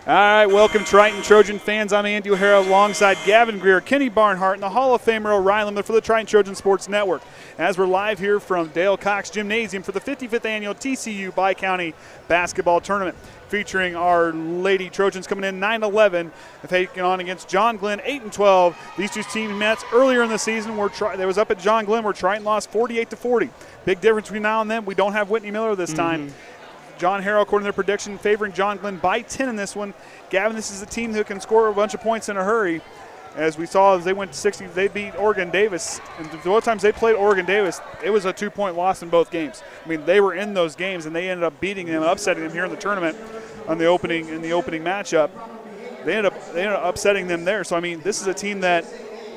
All right, welcome Triton Trojan fans. I'm Andy O'Hara alongside Gavin, Greer, Kenny Barnhart, and the Hall of Famer Orion Lemler for the Triton Trojan Sports Network. As we're live here from Dale Cox Gymnasium for the 55th annual TCU Bi-County Basketball Tournament, featuring our Lady Trojans coming in 9-11, taking on against John Glenn 8-12. These two teams met earlier in the season. They was up at John Glenn where Triton lost 48-40. Big difference between now and then. We don't have Whytnie Miller this time. John Harrell, according to their prediction, favoring John Glenn by 10 in this one. Gavin, this is a team who can score a bunch of points in a hurry. As we saw, as they went to 60, they beat Oregon Davis. And both times they played Oregon Davis, it was a 2-point loss in both games. I mean, they were in those games, and they ended up beating them, upsetting them here in the tournament in the opening matchup. They ended up upsetting them there. So, I mean, this is a team that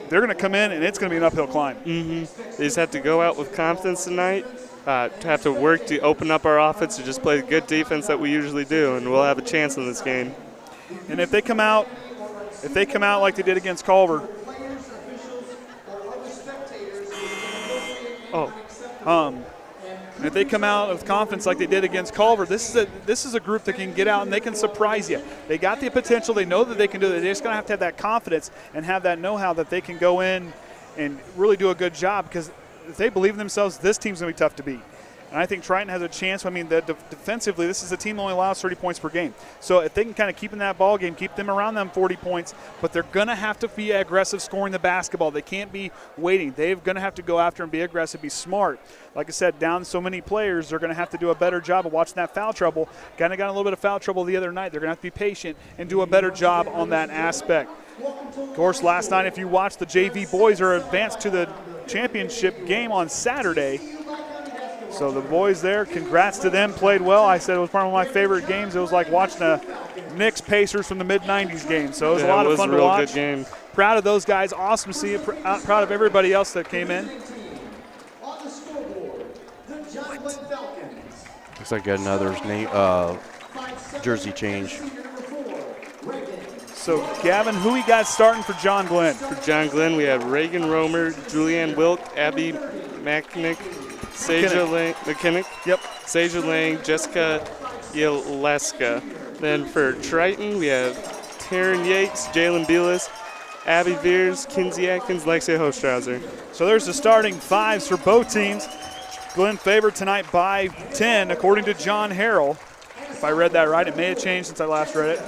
they're going to come in, and it's going to be an uphill climb. They just have to go out with confidence tonight. To have to work to open up our offense to just play the good defense that we usually do, and we'll have a chance in this game. And if they come out like they did against Culver, and if they come out with confidence like they did against Culver, this is a group that can get out and they can surprise you. They got the potential. They know that they can do it. They're just going to have that confidence and have that know-how that they can go in and really do a good job, because if they believe in themselves, this team's going to be tough to beat. And I think Triton has a chance. I mean, defensively, this is a team that only allows 30 points per game. So if they can kind of keep in that ball game, keep them around them 40 points, but they're going to have to be aggressive scoring the basketball. They can't be waiting. They're going to have to go after and be aggressive, be smart. Like I said, down so many players, they're going to have to do a better job of watching that foul trouble. Kind of got a little bit of foul trouble the other night. They're going to have to be patient and do a better job on that aspect. Of course, last night, if you watched, the JV boys are advanced to the championship game on Saturday. So the boys there, congrats to them, played well. I said it was one of my favorite games. It was like watching a Knicks Pacers from the mid-90s game. So it was a lot of fun to watch. Good game. Proud of those guys. Awesome to see it. Proud of everybody else that came in. Looks like another jersey change. So, Gavin, who we got starting for John Glenn? For John Glenn, we have Reagan Romer, Julianne Wilk, Abby McKinnick, McKinnick. Yep. Seja Lang, Jessica Yaleska. Then for Triton, we have Taren Yates, Jaelyn Bules, Abbey Viers, Kinsey Atkins, Lexia Hostrawser. So there's the starting fives for both teams. Glenn favored tonight by 10, according to John Harrell. If I read that right, it may have changed since I last read it.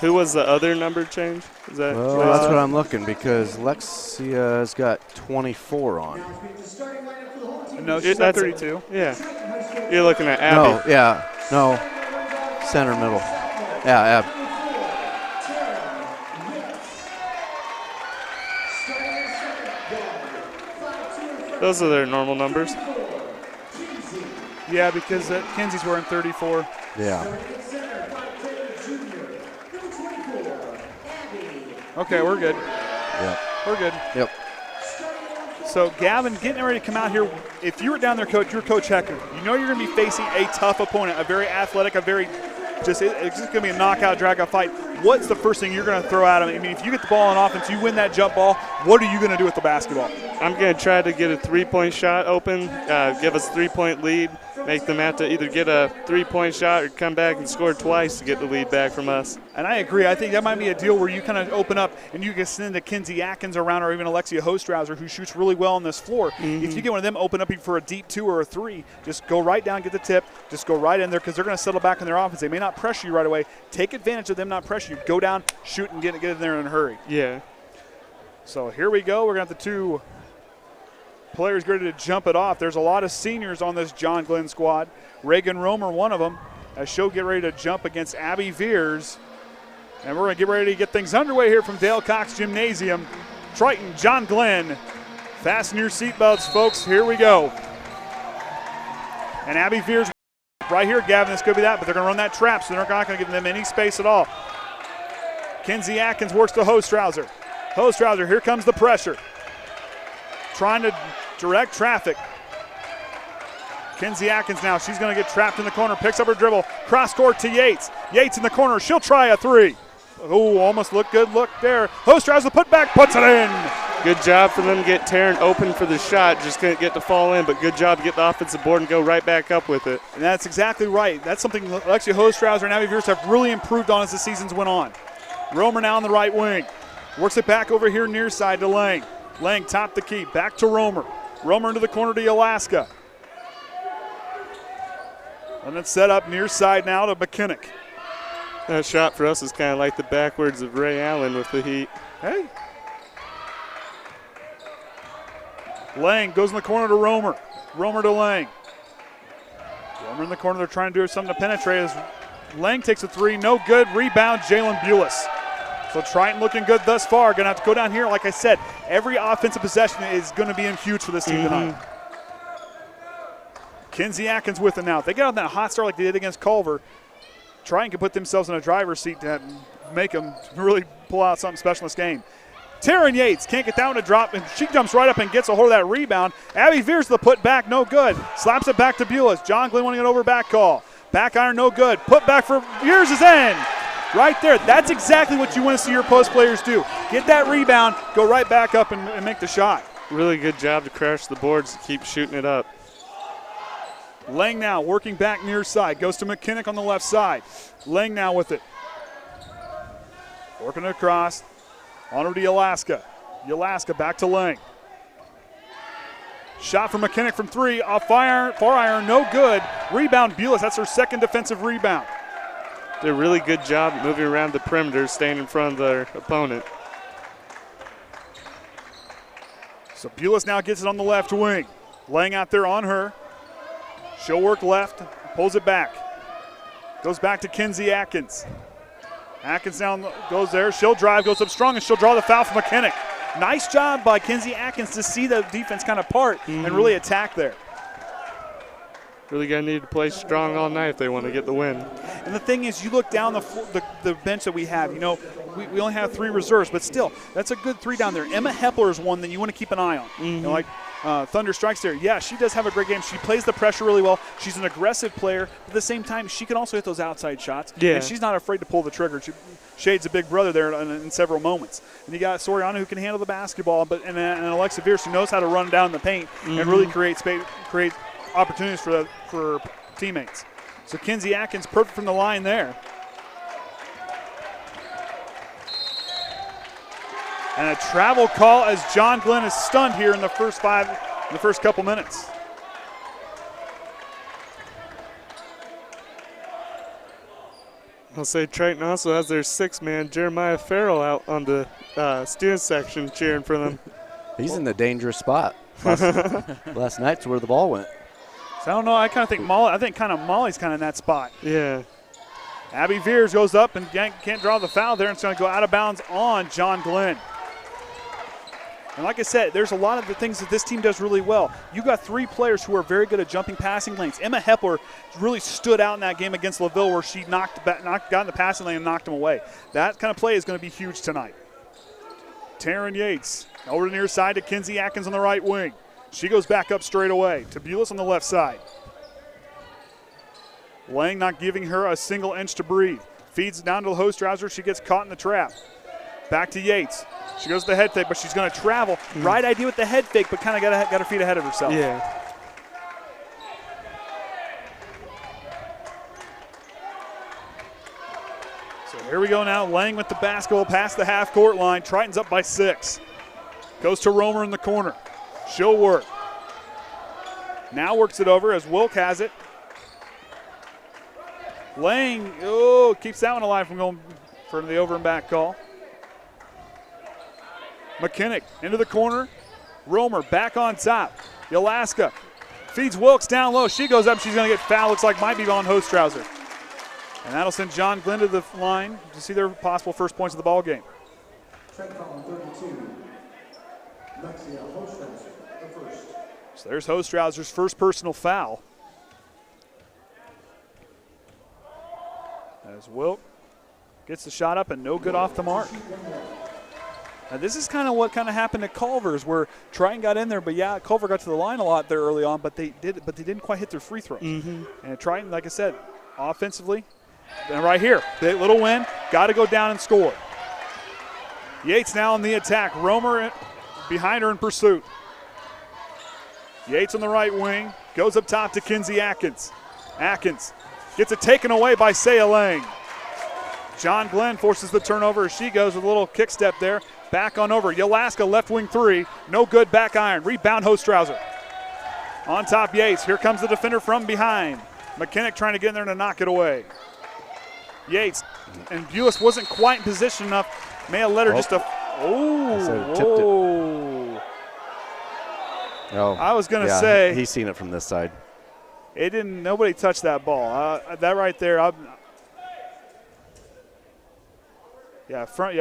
Who was the other number change? Is that? Well, that's what I'm looking, because Lexia's got 24 on. No, she's at 32. Yeah. You're looking at Abby. No. Center middle. Yeah, Abby. Those are their normal numbers. Yeah, because Kinsey's wearing 34. Yeah. Okay, we're good. Yep. We're good. Yep. So, Gavin, getting ready to come out here, if you were down there, Coach, you're Coach Heckler. You know you're going to be facing a tough opponent, a very athletic, it's just going to be a knockout, drag-out fight. What's the first thing you're going to throw at him? I mean, if you get the ball on offense, you win that jump ball, what are you going to do with the basketball? I'm going to try to get a three-point shot open, give us a three-point lead, make them have to either get a three-point shot or come back and score twice to get the lead back from us. And I agree. I think that might be a deal where you kind of open up and you can send a Kinsey Atkins around, or even Alyxa Hostrawser, who shoots really well on this floor. If you get one of them open up for a deep 2 or a 3, just go right down, get the tip, just go right in there, because they're going to settle back in their offense. They may not pressure you right away. Take advantage of them not pressure you. Go down, shoot, and get in there in a hurry. Yeah. So here we go. We're going to have the two players ready to jump it off. There's a lot of seniors on this John Glenn squad. Reagan Romer, one of them, as she'll get ready to jump against Abbey Viers. And we're going to get ready to get things underway here from Dale Cox Gymnasium. Triton, John Glenn. Fasten your seatbelts, folks. Here we go. And Abbey Viers right here, Gavin. This could be that, but they're going to run that trap, so they're not going to give them any space at all. Kinsey Atkins works to Hostrawser. Hostrawser, here comes the pressure. Trying to direct traffic. Kinsey Atkins now, she's going to get trapped in the corner, picks up her dribble, cross court to Yates. Yates in the corner, she'll try a 3. Oh, almost looked good look there. Hostrawser put back, puts it in. Good job for them to get Taren open for the shot. Just couldn't get the fall in, but good job to get the offensive board and go right back up with it. And that's exactly right. That's something Lexia Hostrawser and Abbey Viers have really improved on as the seasons went on. Romer now on the right wing. Works it back over here near side to Lang. Lang top the key. Back to Romer. Romer into the corner to Alyxa. And it's set up near side now to McIntyre. That shot for us is kind of like the backwards of Ray Allen with the Heat. Hey. Lang goes in the corner to Romer. Romer to Lang. Romer in the corner. They're trying to do something to penetrate as Lang takes a three. No good. Rebound, Jaelyn Bules. So Triton looking good thus far. Going to have to go down here. Like I said, every offensive possession is going to be huge for this team tonight. Kinsey Atkins with it now. If they get on that hot start like they did against Culver, Triton can put themselves in a driver's seat to make them really pull out something special in this game. Taren Yates can't get that one to drop, and she jumps right up and gets a hold of that rebound. Abbey Viers the put back, no good. Slaps it back to Bules. John Glenn wanting an over back call. Back iron, no good. Put back for Viers is in. Right there. That's exactly what you want to see your post players do. Get that rebound, go right back up and make the shot. Really good job to crash the boards, keep shooting it up. Lang now working back near side. Goes to McIntyre on the left side. Lang now with it. Working it across. On over to Alyxa. Alyxa back to Lang. Shot from McIntyre from three. Off far iron, no good. Rebound Bules. That's her second defensive rebound. Did a really good job moving around the perimeter, staying in front of their opponent. So Bules now gets it on the left wing. Lang out there on her. She'll work left, pulls it back. Goes back to Kinsey Atkins. Atkins now goes there. She'll drive, goes up strong, and she'll draw the foul from McIntyre. Nice job by Kinsey Atkins to see the defense kind of part and really attack there. Really going to need to play strong all night if they want to get the win. And the thing is, you look down the bench that we have. You know, we only have 3 reserves, but still, that's a good 3 down there. Emma Hepler is one that you want to keep an eye on. You know, like Thunder Strikes there. Yeah, she does have a great game. She plays the pressure really well. She's an aggressive player. But at the same time, she can also hit those outside shots. Yeah. And she's not afraid to pull the trigger. Shade's a big brother there in several moments. And you got Soriano who can handle the basketball, and Alyxa Viers who knows how to run down the paint and really create opportunities for teammates. So Kinsey Atkins perfect from the line there. And a travel call as John Glenn is stunned here in the first couple minutes. I'll say Triton also has their 6-man Jeremiah Farrell out on the student section cheering for them. He's in the dangerous spot. Last night's where the ball went. So I don't know. I kind of think Molly's kind of in that spot. Yeah. Abbey Viers goes up and can't draw the foul there. And it's going to go out of bounds on John Glenn. And like I said, there's a lot of the things that this team does really well. You got 3 players who are very good at jumping passing lanes. Emma Hepler really stood out in that game against LaVille where she got in the passing lane and knocked him away. That kind of play is going to be huge tonight. Taren Yates over to the near side to Kinsey Atkins on the right wing. She goes back up straight away to Bules on the left side. Lang not giving her a single inch to breathe. Feeds down to the Hostrawser. She gets caught in the trap. Back to Yates. She goes to the head fake, but she's going to travel. Right idea with the head fake, but kind of got her feet ahead of herself. Yeah. So here we go now. Lang with the basketball past the half-court line. Triton's up by 6. Goes to Romer in the corner. She'll work. Now works it over as Wilk has it. Lang, keeps that one alive from going for the over and back call. McIntyre into the corner. Romer back on top. Alyxa feeds Wilkes down low. She goes up. She's going to get fouled. Looks like might be on Hostrawser. And that'll send John Glenn to the line to see their possible first points of the ball game. Triton 32. Lexia Hostrawser, the first. So there's Hostrawser's first personal foul. As Wilk gets the shot up and no good off the mark. Now this is kind of what happened at Culver's where Triton got in there, but yeah, Culver got to the line a lot there early on, but they didn't quite hit their free throws. And Triton, like I said, offensively, and right here, the little win, got to go down and score. Yates now on the attack. Romer behind her in pursuit. Yates on the right wing, goes up top to Kinsey Atkins. Atkins gets it taken away by Saya Lang. John Glenn forces the turnover as she goes with a little kick step there. Back on over. Yalaska left wing 3. No good, back iron. Rebound Hostrawser. On top Yates. Here comes the defender from behind. McKinnick trying to get in there to knock it away. Yates and Bules wasn't quite in position enough. May have let her just a. Oh. I was going to say. He's seen it from this side. It didn't. Nobody touched that ball. That right there.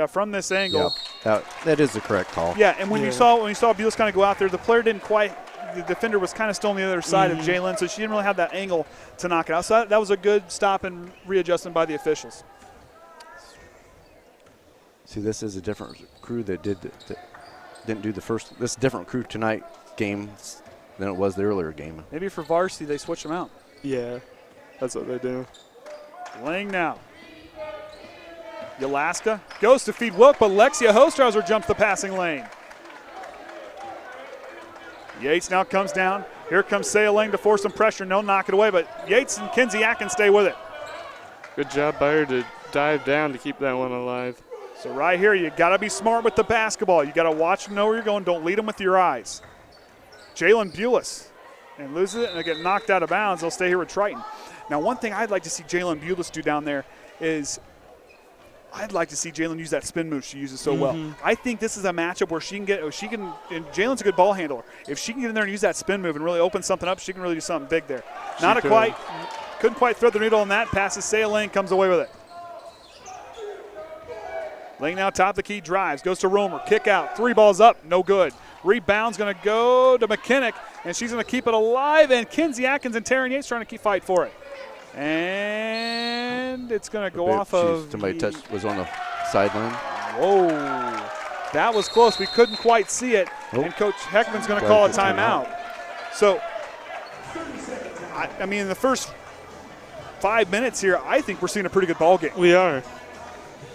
From this angle. Yep. That is the correct call. Yeah, and when you saw Bules kind of go out there, the player didn't quite. The defender was kind of still on the other side of Jaelyn, so she didn't really have that angle to knock it out. So that was a good stop and readjustment by the officials. See, this is a different crew that didn't do the first. This is a different crew tonight game than it was the earlier game. Maybe for Varsity they switch them out. Yeah, that's what they do. Lang now. Yalaska goes to feed Wilk, but Lexia Hostrawser jumps the passing lane. Yates now comes down. Here comes Saya Lang to force some pressure. No, knock it away, but Yates and Kinsey Atkins stay with it. Good job by her to dive down to keep that one alive. So right here, you got to be smart with the basketball. You got to watch and know where you're going. Don't lead them with your eyes. Jaelyn Bules and loses it and they get knocked out of bounds. They'll stay here with Triton. Now, one thing I'd like to see Jaelyn Bules do down there is I'd like to see Jaelyn use that spin move she uses so well. I think this is a matchup where and Jalen's a good ball handler. If she can get in there and use that spin move and really open something up, she can really do something big there. Couldn't quite thread the needle on that. Passes Saya Lang, comes away with it. Lang now top of the key, drives, goes to Romer, kick out, 3 balls up, no good. Rebound's going to go to McKinnick, and she's going to keep it alive, and Kinsey Atkins and Taren Yates trying to keep fight for it. And it's going to go off of. Somebody was on the sideline. Whoa. That was close. We couldn't quite see it. And Coach Heckaman's going to call a timeout. So, I mean, in the first 5 minutes here, I think we're seeing a pretty good ball game. We are.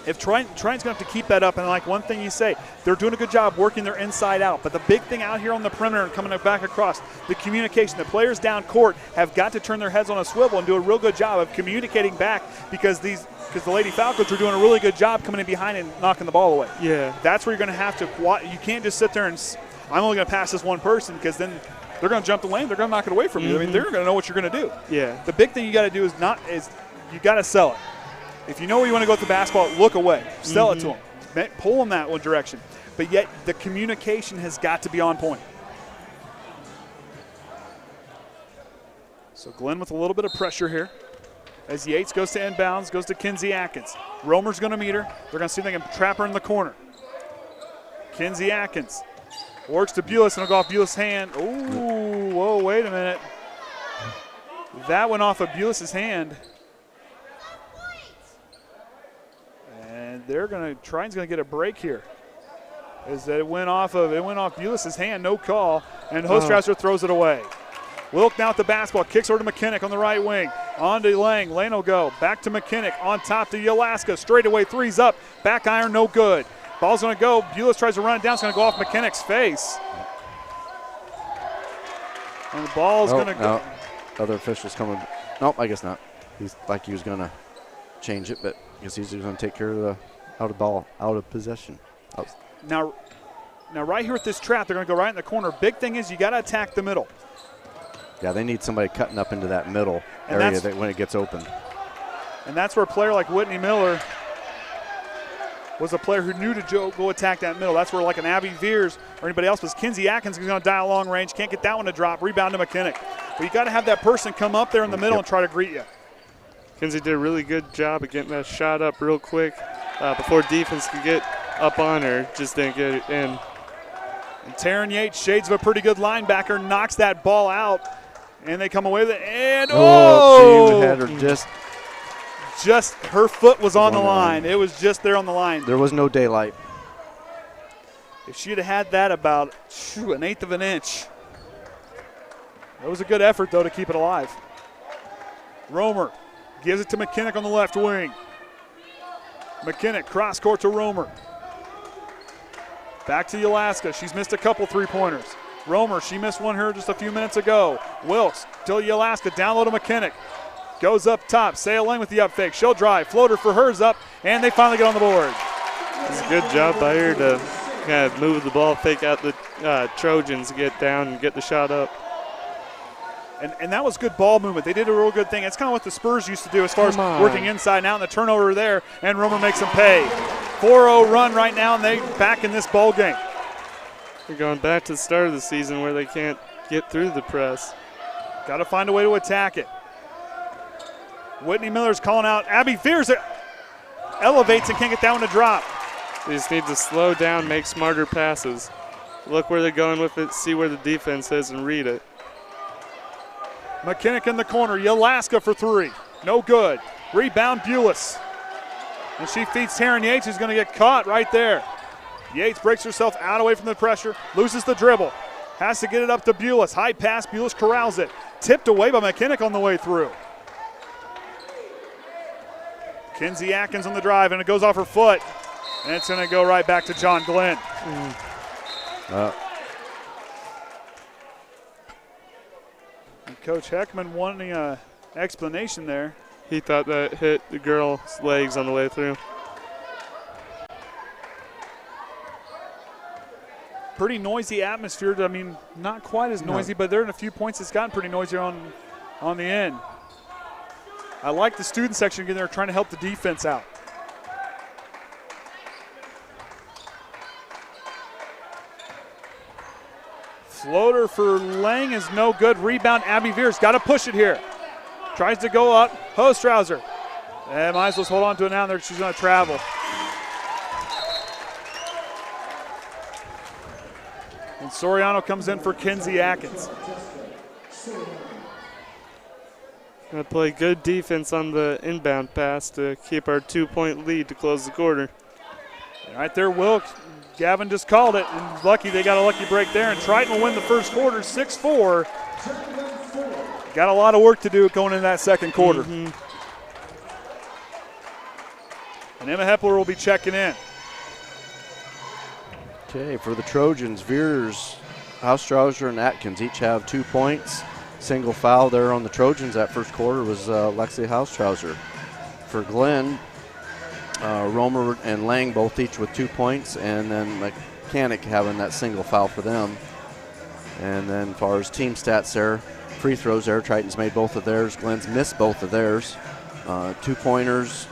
If Triton's going to have to keep that up, and like one thing you say, they're doing a good job working their inside out. But the big thing out here on the perimeter and coming back across, the communication. The players down court have got to turn their heads on a swivel and do a real good job of communicating back because the Lady Falcons are doing a really good job coming in behind and knocking the ball away. Yeah. That's where you're going to have to – you can't just sit there and I'm only going to pass this one person because then they're going to jump the lane. They're going to knock it away from you. I mean, they're going to know what you're going to do. Yeah. The big thing you got to do is you got to sell it. If you know where you want to go with the basketball, look away. Sell it to them. Pull them that one direction. But yet the communication has got to be on point. So Glenn with a little bit of pressure here. As Yates goes to inbounds, goes to Kinsey Atkins. Romer's going to meet her. They're going to see if they can trap her in the corner. Kinsey Atkins works to Bules, and it'll go off Bules' hand. Ooh, whoa, wait a minute. That went off of Bules' hand. Triton's going to get a break here. As that it went off Bules' hand, no call, and Hostrawser throws it away. Wilk now at the basketball, kicks over to McKinnick on the right wing. On to Lang. Lane will go. Back to McKinnick. On top to Yalaska. Straight away, 3's up. Back iron, no good. Ball's going to go. Bules tries to run it down. It's going to go off McKinnick's face. And the ball's going to go. Other officials coming. Nope, I guess not. He's like he was going to change it, but I guess he's going to take care of the out of possession. Now right here with this trap, they're going to go right in the corner. Big thing is you got to attack the middle. Yeah, they need somebody cutting up into that middle area when it gets open. And that's where a player like Whytnie Miller was a player who knew to go attack that middle. That's where like an Abbey Viers or anybody else was. Kinsey Atkins is going to dial long range. Can't get that one to drop. Rebound to McKinnick. But you got to have that person come up there in the middle and try to greet you. Kinsey did a really good job of getting that shot up real quick before defense could get up on her. Just didn't get it in. And Taren Yates, shades of a pretty good linebacker, knocks that ball out. And they come away with it. And she had her just her foot was on the line. It was just there on the line. There was no daylight. If she'd have had that about an eighth of an inch. It was a good effort, though, to keep it alive. Romer gives it to McKinnick on the left wing. McKinnick cross court to Romer. Back to Alyxa. She's missed a couple three-pointers. Romer, she missed one here just a few minutes ago. Wilkes to Alyxa, down low to McKinnick. Goes up top, Sail Lang with the up fake. She'll drive, floater for hers up, and they finally get on the board. It's a good job by her to kind of move the ball, fake out the Trojans, get down and get the shot up. And that was good ball movement. They did a real good thing. It's kind of what the Spurs used to do as far as working inside and out, and the turnover there, and Romer makes them pay. 4-0 run right now, and they back in this ball game. They're going back to the start of the season where they can't get through the press. Got to find a way to attack it. Whytnie Miller's calling out. Abbey Viers elevates and can't get that one to drop. They just need to slow down, make smarter passes. Look where they're going with it, see where the defense is, and read it. McKinnick in the corner. Alyxa for three. No good. Rebound, Bules. And she feeds Taren Yates, who's going to get caught right there. Yates breaks herself out away from the pressure, loses the dribble. Has to get it up to Bules. High pass, Bules corrals it. Tipped away by McKinnick on the way through. Kinsey Atkins on the drive, and it goes off her foot. And it's going to go right back to John Glenn. And Coach Heckaman wanting an explanation there. He thought that hit the girl's legs on the way through. Pretty noisy atmosphere. I mean, not quite as noisy, but there are a few points it's gotten pretty noisy on the end. I like the student section getting there trying to help the defense out. Floater for Lang is no good. Rebound, Abbey Viers. Got to push it here. Tries to go up. Hostrawser. And might as well hold on to it now. She's going to travel. And Soriano comes in for Kinsey Atkins. Going to play good defense on the inbound pass to keep our 2-point lead to close the quarter. Right there, Wilkes. Gavin just called it, and lucky they got a lucky break there, and Triton will win the first quarter 6-4. Got a lot of work to do going into that second quarter. And Emma Hepler will be checking in. Okay, for the Trojans, Viers, Hostrawser, and Atkins each have 2 points. Single foul there on the Trojans that first quarter was Lexia Hostrawser. For Glenn, Romer and Lang both each with 2 points, and then McKinnick having that single foul for them. And then as far as team stats there, free throws there, Triton's made both of theirs. Glenn's missed both of theirs. 2-pointers,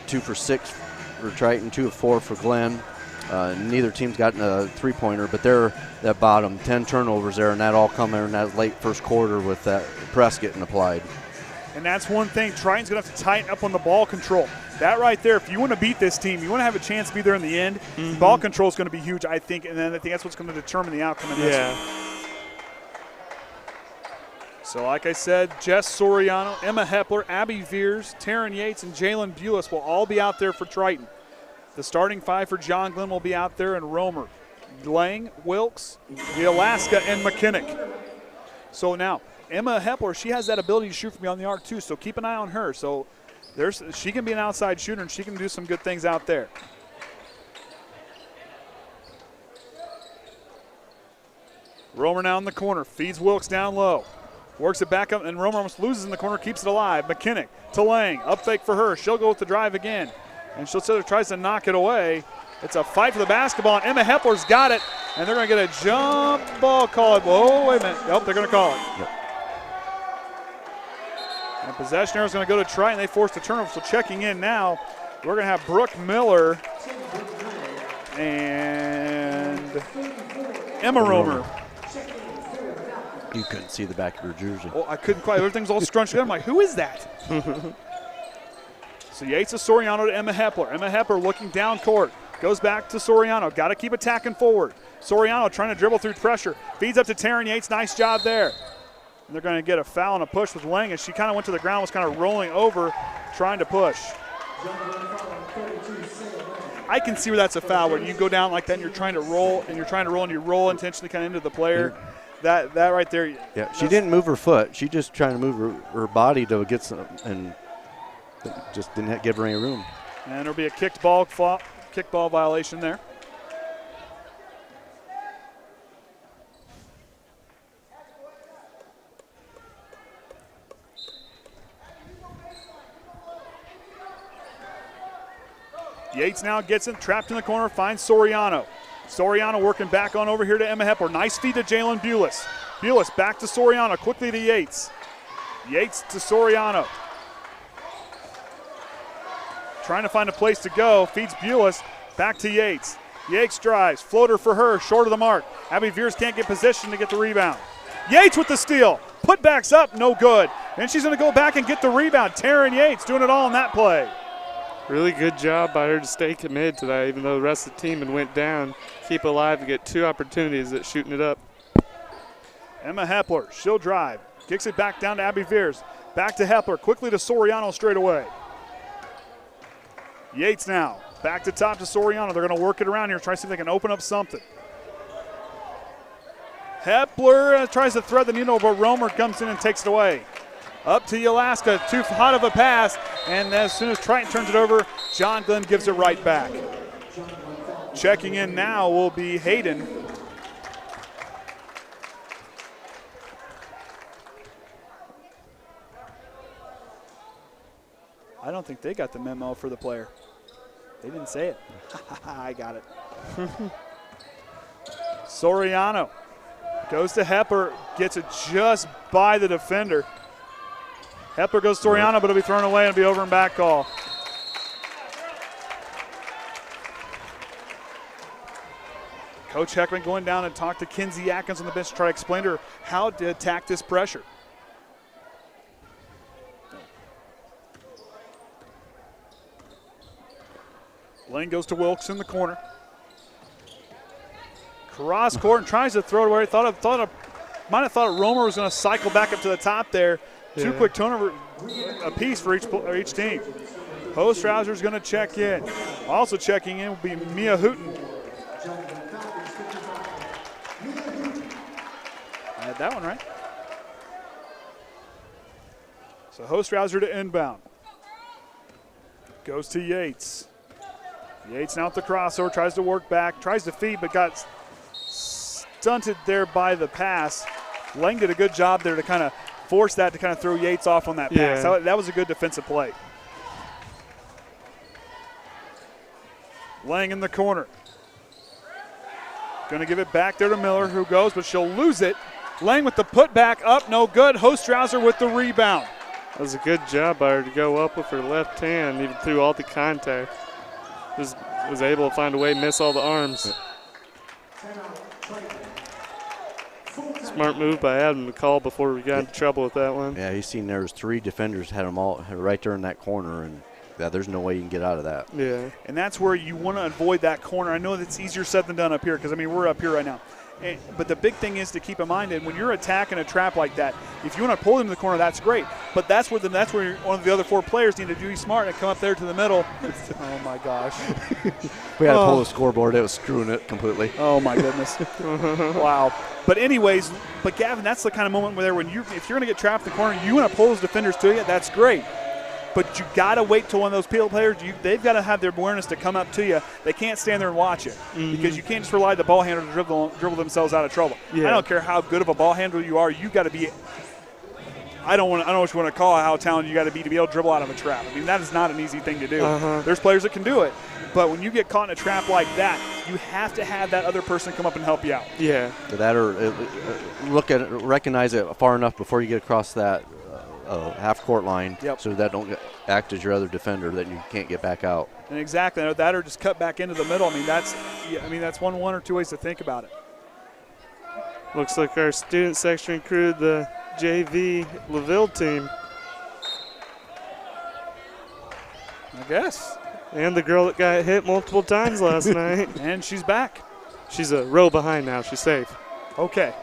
2 for 6 for Triton, 2 of 4 for Glenn. Neither team's gotten a 3-pointer, but they're that bottom 10 turnovers there, and that all come in that late first quarter with that press getting applied. And that's one thing. Triton's going to have to tighten up on the ball control. That right there, if you want to beat this team, you want to have a chance to be there in the end, ball control is going to be huge, I think, and then I think that's what's going to determine the outcome in this one. So like I said, Jess Soriano, Emma Hepler, Abbey Viers, Taren Yates, and Jaelyn Bules will all be out there for Triton. The starting 5 for John Glenn will be out there, and Romer, Lang, Wilkes, Alyxa, and McKinnick. So now, Emma Hepler, she has that ability to shoot from beyond the arc too, so keep an eye on her. So she can be an outside shooter, and she can do some good things out there. Romer now in the corner, feeds Wilkes down low. Works it back up, and Romer almost loses in the corner, keeps it alive. McKinnick to Lang, up fake for her. She'll go with the drive again, and Schultzer tries to knock it away. It's a fight for the basketball, and Emma Hepler's got it, and they're going to get a jump ball called. Whoa, wait a minute. Nope, they're going to call it. Yep. And possession arrow is going to go to Triton. They forced a turnover, so checking in now, we're going to have Brooke Miller and Emma Romer. You couldn't see the back of her jersey. Oh, I couldn't quite. Everything's all scrunched together. I'm like, who is that? So Yates to Soriano to Emma Hepler. Emma Hepler looking down court. Goes back to Soriano. Got to keep attacking forward. Soriano trying to dribble through pressure. Feeds up to Taren Yates. Nice job there. And they're going to get a foul and a push with Lang as she kind of went to the ground, was kind of rolling over, trying to push. I can see where that's a foul, where you go down like that and you're trying to roll, and you roll intentionally kind of into the player. That right there. Yeah, she didn't move her foot. She just trying to move her body to get some, and just didn't give her any room. And there'll be a kicked ball violation there. Yates now gets it, trapped in the corner, finds Soriano. Soriano working back on over here to Emma Hepler. Nice feed to Jaelyn Bules. Bules back to Soriano, quickly to Yates. Yates to Soriano. Trying to find a place to go, feeds Bules, back to Yates. Yates drives, floater for her, short of the mark. Abbey Viers can't get position to get the rebound. Yates with the steal, putbacks up, no good. And she's gonna go back and get the rebound. Taren Yates doing it all in that play. Really good job by her to stay committed to that, even though the rest of the team had went down. Keep alive to get 2 opportunities at shooting it up. Emma Hepler, she'll drive. Kicks it back down to Abbey Viers. Back to Hepler, quickly to Soriano straight away. Yates now, back to top to Soriano. They're gonna work it around here, try to see if they can open up something. Hepler tries to thread the needle, but Romer comes in and takes it away. Up to Alyxa, too hot of a pass, and as soon as Triton turns it over, John Glenn gives it right back. Checking in now will be Hayden. I don't think they got the memo for the player. They didn't say it. I got it. Soriano goes to Hepler, gets it just by the defender. Hepler goes to Soriano, but it'll be thrown away and be over and back call. Coach Heckaman going down and talk to Kinsey Atkins on the bench to try to explain to her how to attack this pressure. Lane goes to Wilkes in the corner. Cross court and tries to throw it away. Might have thought Romer was going to cycle back up to the top there. Yeah. 2 quick turnover apiece for each team. Hostrawser is going to check in. Also checking in will be Mia Hooten. I had that one right. So Hostrawser to inbound. Goes to Yates. Yates now at the crossover, tries to work back, tries to feed, but got stunted there by the pass. Lang did a good job there to kind of force that to kind of throw Yates off on that pass. Yeah. That was a good defensive play. Lang in the corner. Going to give it back there to Miller, who goes, but she'll lose it. Lang with the putback up, no good. Hostrawser with the rebound. That was a good job by her to go up with her left hand, even through all the contact. Just was able to find a way to miss all the arms. Smart move by Adam to call before we got into trouble with that one. Yeah, he's seen there was 3 defenders had them all right there in that corner, and there's no way you can get out of that. Yeah. And that's where you want to avoid that corner. I know that's easier said than done up here because, I mean, we're up here right now. But the big thing is to keep in mind that when you're attacking a trap like that, if you want to pull them to the corner, that's great. But that's where one of the other 4 players need to be smart and come up there to the middle. Oh my gosh! We had to pull the scoreboard; it was screwing it completely. Oh my goodness! Wow. But anyways, Gavin, that's the kind of moment where if you're going to get trapped in the corner, you want to pull those defenders to you. That's great. But you got to wait till one of those players, they've got to have their awareness to come up to you. They can't stand there and watch it because you can't just rely on the ball handler to dribble themselves out of trouble. Yeah. I don't care how good of a ball handler you are. You got to be. I don't know what you want to call it, how talented you got to be able to dribble out of a trap. I mean, that is not an easy thing to do. There's players that can do it, but when you get caught in a trap like that, you have to have that other person come up and help you out. Yeah. That or recognize it far enough before you get across that half-court line, so that don't act as your other defender that you can't get back out. And exactly, that or just cut back into the middle. I mean, that's one or two ways to think about it. Looks like our student section recruited the JV LaVille team. I guess. And the girl that got hit multiple times last night. And she's back. She's a row behind now. She's safe. Okay.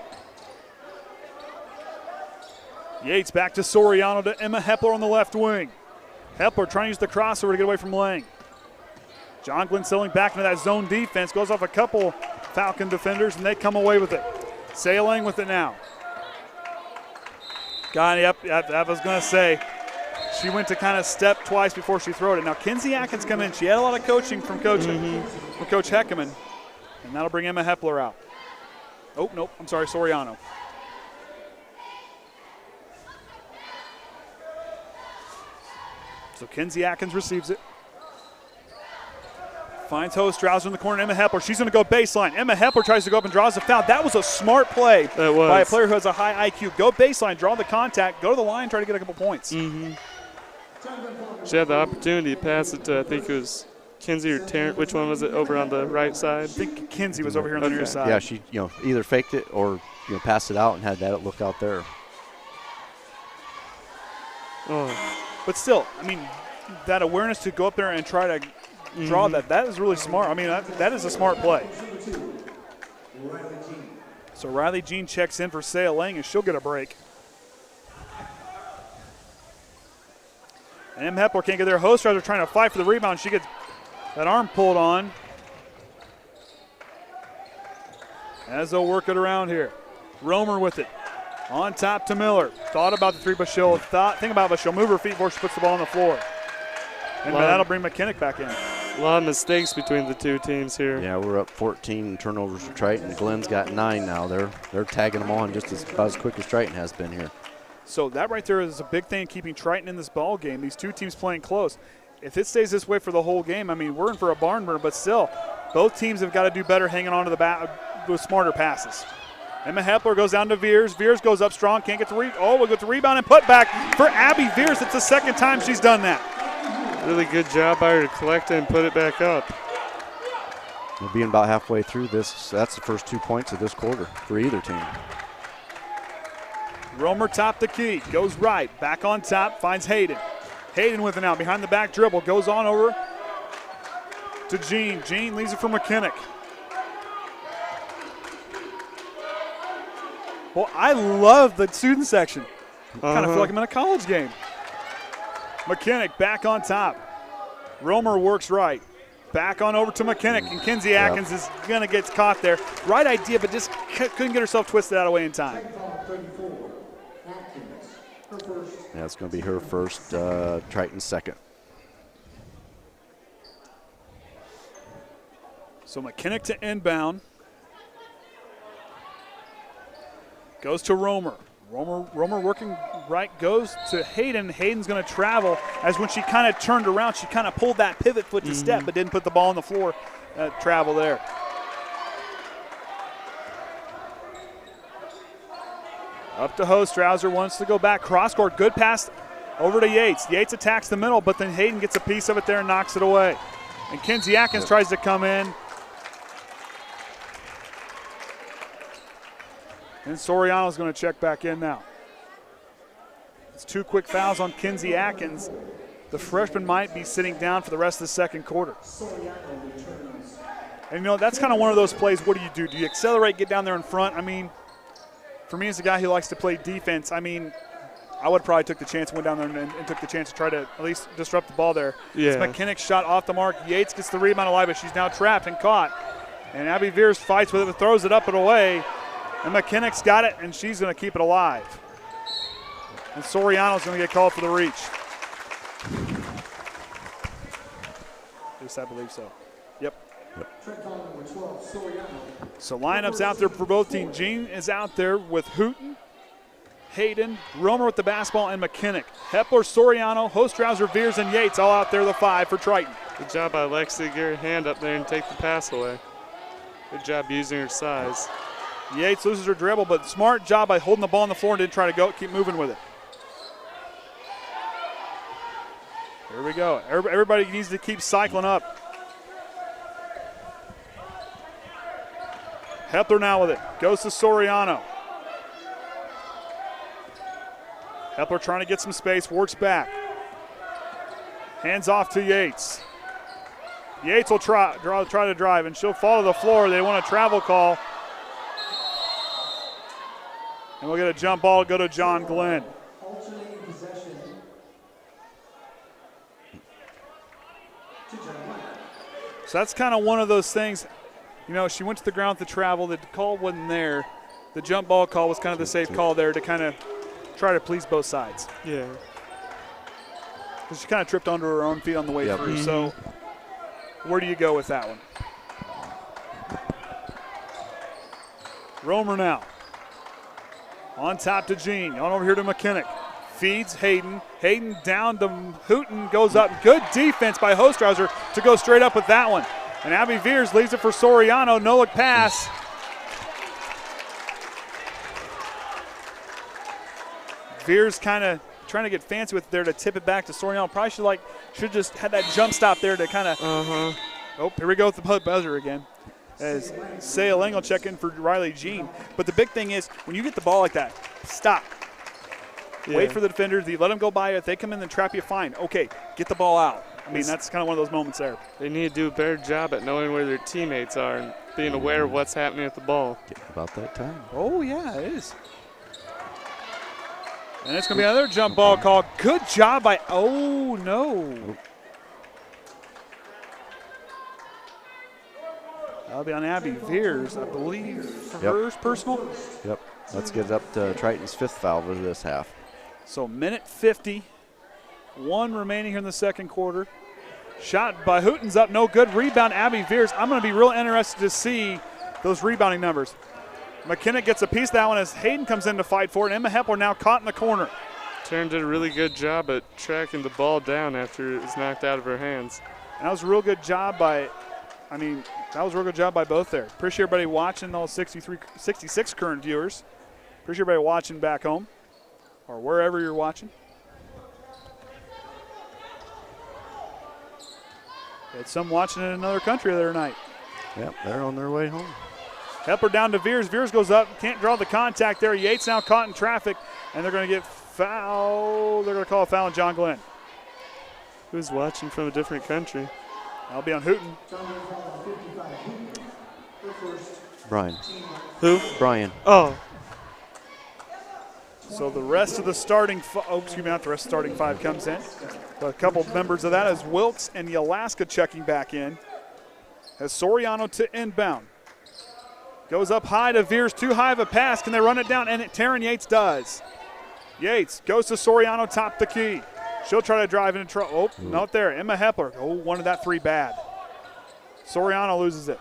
Yates back to Soriano to Emma Hepler on the left wing. Hepler trying to use the crossover to get away from Lang. John Glenn settling back into that zone defense. Goes off a couple Falcon defenders, and they come away with it. Sailing with it now. I was going to say, she went to kind of step twice before she threw it. Now, Kinsey Atkins come in. She had a lot of coaching from Coach Heckaman, and that'll bring Emma Hepler out. Oh, nope, I'm sorry, Soriano. So Kinsey Atkins receives it. Finds Hostrawser in the corner. Emma Hepler. She's going to go baseline. Emma Hepler tries to go up and draws a foul. That was a smart play by a player who has a high IQ. Go baseline, draw the contact, go to the line, try to get a couple points. Mm-hmm. She had the opportunity to pass it to, I think it was Kinsey or Taren. Which one was it over on the right side? I think Kinsey was over here on the near side. Yeah, she either faked it or passed it out and had that look out there. Oh. But still, I mean, that awareness to go up there and try to draw that is really smart. I mean, that is a smart play. So Riley Jean checks in for Saya Lang, and she'll get a break. And M. Hepler can't get there. Hostrawser trying to fight for the rebound. She gets that arm pulled on. As they'll work it around here. Romer with it. On top to Miller. Thought about the three, but she'll move her feet before she puts the ball on the floor. And that'll bring McKinnick back in. A lot of mistakes between the two teams here. Yeah, we're up 14 turnovers for Triton. Glenn's got 9 now. They're tagging them on just about as quick as Triton has been here. So that right there is a big thing, keeping Triton in this ball game. These two teams playing close. If it stays this way for the whole game, I mean, we're in for a barn burner, but still, both teams have got to do better hanging on to the bat with smarter passes. Emma Hepler goes down to Viers. Viers goes up strong, can't get the we'll get the rebound and put back for Abbey Viers. It's the second time she's done that. Really good job by her to collect it and put it back up. We're being about halfway through this. That's the first 2 points of this quarter for either team. Romer top the key, goes right, back on top, finds Hayden. Hayden with an out, behind the back dribble, goes on over to Jean. Jean leaves it for McKinnick. Well, I love the student section. Kind of feel like I'm in a college game. McKinnick back on top. Romer works right. Back on over to McKinnick, and Kinsey Atkins is going to get caught there. Right idea, but just couldn't get herself twisted out of the way in time. Yeah, it's going to be her first, Triton second. So McKinnick to inbound. Goes to Romer. Romer working right, goes to Hayden. Hayden's going to travel, as when she kind of turned around, she kind of pulled that pivot foot to step, but didn't put the ball on the floor. Travel there. Up to Hostrawser, wants to go back. Cross court, good pass over to Yates. Yates attacks the middle, but then Hayden gets a piece of it there and knocks it away. And Kinsey Atkins tries to come in. And Soriano's going to check back in now. It's 2 quick fouls on Kinsey Atkins. The freshman might be sitting down for the rest of the second quarter. And, that's kind of one of those plays. What do? Do you accelerate, get down there in front? I mean, for me as a guy who likes to play defense, I mean, I would probably took the chance, went down there and took the chance to try to at least disrupt the ball there. Yeah. It's McKinnick's shot off the mark. Yates gets the rebound alive, but she's now trapped and caught. And Abbey Viers fights with it, but throws it up and away. And McKinnick's got it, and she's going to keep it alive. And Soriano's going to get called for the reach. At least I believe so. Yep. So lineups out there for both teams. Jean is out there with Hooten, Hayden, Romer with the basketball, and McKinnick. Hepler, Soriano, Hostrawser, Viers, and Yates all out there, the 5 for Triton. Good job by Lexia. Get her hand up there and take the pass away. Good job using her size. Yates loses her dribble, but smart job by holding the ball on the floor and didn't try to keep moving with it. Here we go. Everybody needs to keep cycling up. Hepler now with it. Goes to Soriano. Hepler trying to get some space, works back. Hands off to Yates. Yates will try to drive, and she'll fall to the floor. They want a travel call. And we'll get a jump ball, go to John Glenn. So that's kind of one of those things. She went to the ground with the travel. The call wasn't there. The jump ball call was kind of the safe call there to kind of try to please both sides. Yeah. She kind of tripped under her own feet on the way through. So where do you go with that one? Romer now. On top to Jean. On over here to McKinnick. Feeds Hayden. Hayden down to Hooten. Goes up. Good defense by Hostrawser to go straight up with that one. And Abbey Viers leaves it for Soriano. No look pass. Viers kind of trying to get fancy with there to tip it back to Soriano. Probably should just had that jump stop there to kind of. Oh, here we go with the buzzer again. As Sayaling will check in for Riley Jean. But the big thing is when you get the ball like that, stop. Yeah. Wait for the defenders. You let them go by. If they come in and trap you, fine. Okay, get the ball out. I mean, that's kind of one of those moments there. They need to do a better job at knowing where their teammates are and being aware of what's happening with the ball. About that time. Oh, yeah, it is. And it's going to be another jump ball call. Good job by, oh, no. That'll be on Abbey Viers, I believe, first personal. Yep, let's get up to Triton's 5th foul of this half. So minute 50, 1 remaining here in the second quarter. Shot by Hooten's up, no good. Rebound, Abbey Viers. I'm going to be real interested to see those rebounding numbers. McKinnon gets a piece of that one as Hayden comes in to fight for it. Emma Hepler now caught in the corner. Taren did a really good job at tracking the ball down after it was knocked out of her hands. And that was a real good job by, both there. Appreciate everybody watching, all 66 current viewers. Appreciate everybody watching back home or wherever you're watching. Had some watching in another country the other night. Yep, they're on their way home. Hepler down to Viers. Viers goes up, can't draw the contact there. Yates now caught in traffic, and they're going to get foul. They're going to call a foul on John Glenn. Who's watching from a different country? I'll be on Hooten. Brian. Who? Brian. Oh. So the rest of the starting, not the rest of the starting 5 comes in. A couple members of that is Wilkes and Yalaska checking back in. As Soriano to inbound. Goes up high to Viers, too high of a pass. Can they run it down? And Taren Yates does. Yates goes to Soriano, top the key. She'll try to drive into trouble. Oh, not there. Emma Hepler. Oh, wanted that 3 bad. Soriano loses it.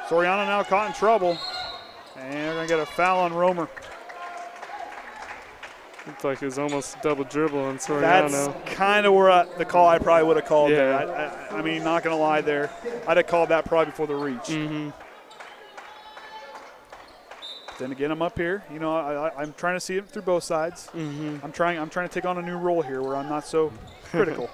Soriano now caught in trouble. And they're going to get a foul on Romer. Looked like it was almost a double dribble on Soriano. That's kind of where the call I probably would have called there. I mean, not going to lie there. I'd have called that probably before the reach. Mm-hmm. Then again, I'm up here. You know, I'm trying to see it through both sides. Mm-hmm. I'm trying to take on a new role here where I'm not so critical.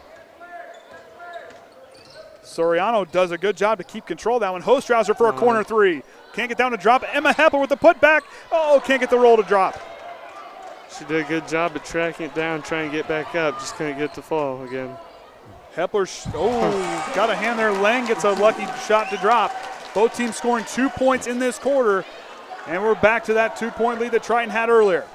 Soriano does a good job to keep control of that one. Hostrawser for a corner 3. Can't get down to drop. Emma Hepler with the putback. Oh, can't get the roll to drop. She did a good job at tracking it down, trying to get back up. Just couldn't get to fall again. Hepler, got a hand there. Lang gets a lucky shot to drop. Both teams scoring 2 points in this quarter. And we're back to that 2-point lead that Triton had earlier.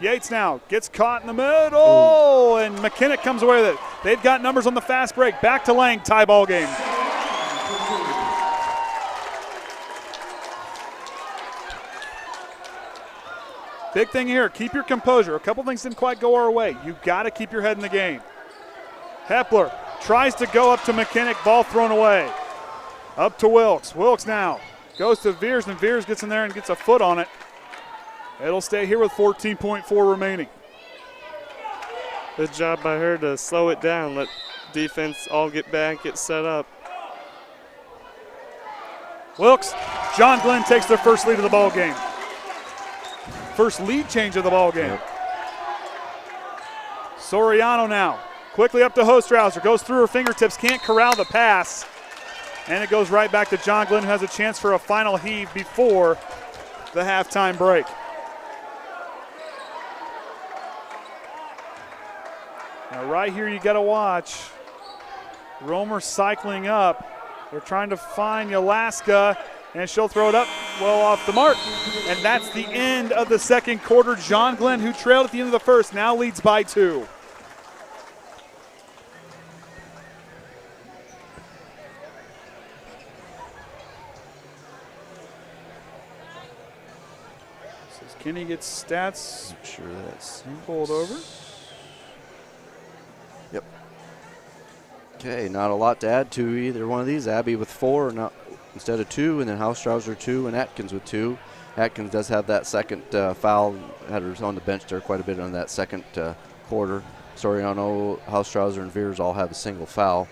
Yates now gets caught in the middle, and McKinnon comes away with it. They've got numbers on the fast break. Back to Lang, tie ball game. Big thing here, keep your composure. A couple things didn't quite go our way. You got to keep your head in the game. Hepler tries to go up to McKinnon, ball thrown away. Up to Wilkes. Wilkes now goes to Viers, and Viers gets in there and gets a foot on it. It'll stay here with 14.4 remaining. Good job by her to slow it down, let defense all get back, get set up. Wilkes, John Glenn takes their first lead of the ball game. First lead change of the ball game. Soriano now, quickly up to Hostrawser, goes through her fingertips, can't corral the pass. And it goes right back to John Glenn, who has a chance for a final heave before the halftime break. Now right here you got to watch. Romer cycling up. They're trying to find Yalaska, and she'll throw it up well off the mark. And that's the end of the second quarter. John Glenn, who trailed at the end of the first, now leads by 2. Kenny gets stats. I'm sure that's pulled over. Yep. Okay, not a lot to add to either one of these. Abbey with 4 instead of 2, and then Hostrawser 2 and Atkins with 2. Atkins does have that second foul. Had her on the bench there quite a bit on that second quarter. Soriano, Hostrawser, and Viers all have a single foul.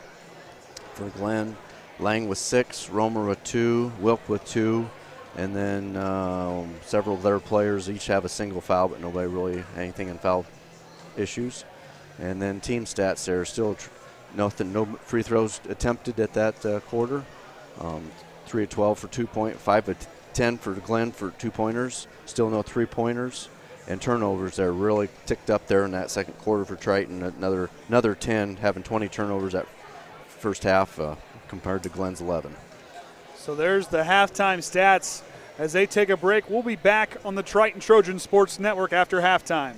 For Glenn, Lang with 6, Romer with 2, Wilk with 2, and then several of their players each have a single foul, but nobody really anything in foul issues. And then team stats there, still nothing, no free throws attempted at that quarter. 3 of 12 for 2 point, 5 of 10 for Glenn for 2-pointers. Still no 3-pointers. And turnovers there really ticked up there in that second quarter for Triton. Another 10, having 20 turnovers at first half compared to Glenn's 11. So there's the halftime stats. As they take a break, we'll be back on the Triton Trojan Sports Network after halftime.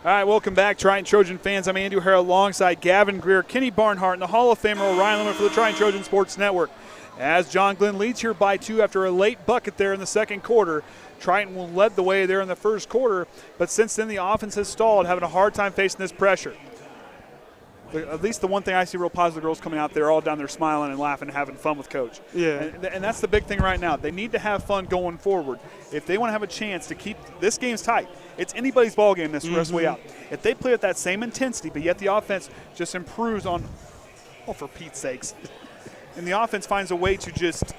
All right, welcome back, Triton Trojan fans. I'm Andy O'Hara alongside Gavin, Greer, Kenny Barnhart, and the Hall of Famer Orion Lemler for the Triton Trojan Sports Network. As John Glenn leads here by 2 after a late bucket there in the second quarter. Triton will lead the way there in the first quarter, but since then the offense has stalled, having a hard time facing this pressure. At least the one thing I see real positive, the girls coming out there all down there smiling and laughing and having fun with Coach. Yeah. And that's the big thing right now. They need to have fun going forward. If they want to have a chance to keep – this game's tight. It's anybody's ball game this rest of the way out. If they play with that same intensity, but yet the offense just improves on – oh, for Pete's sakes. And the offense finds a way to just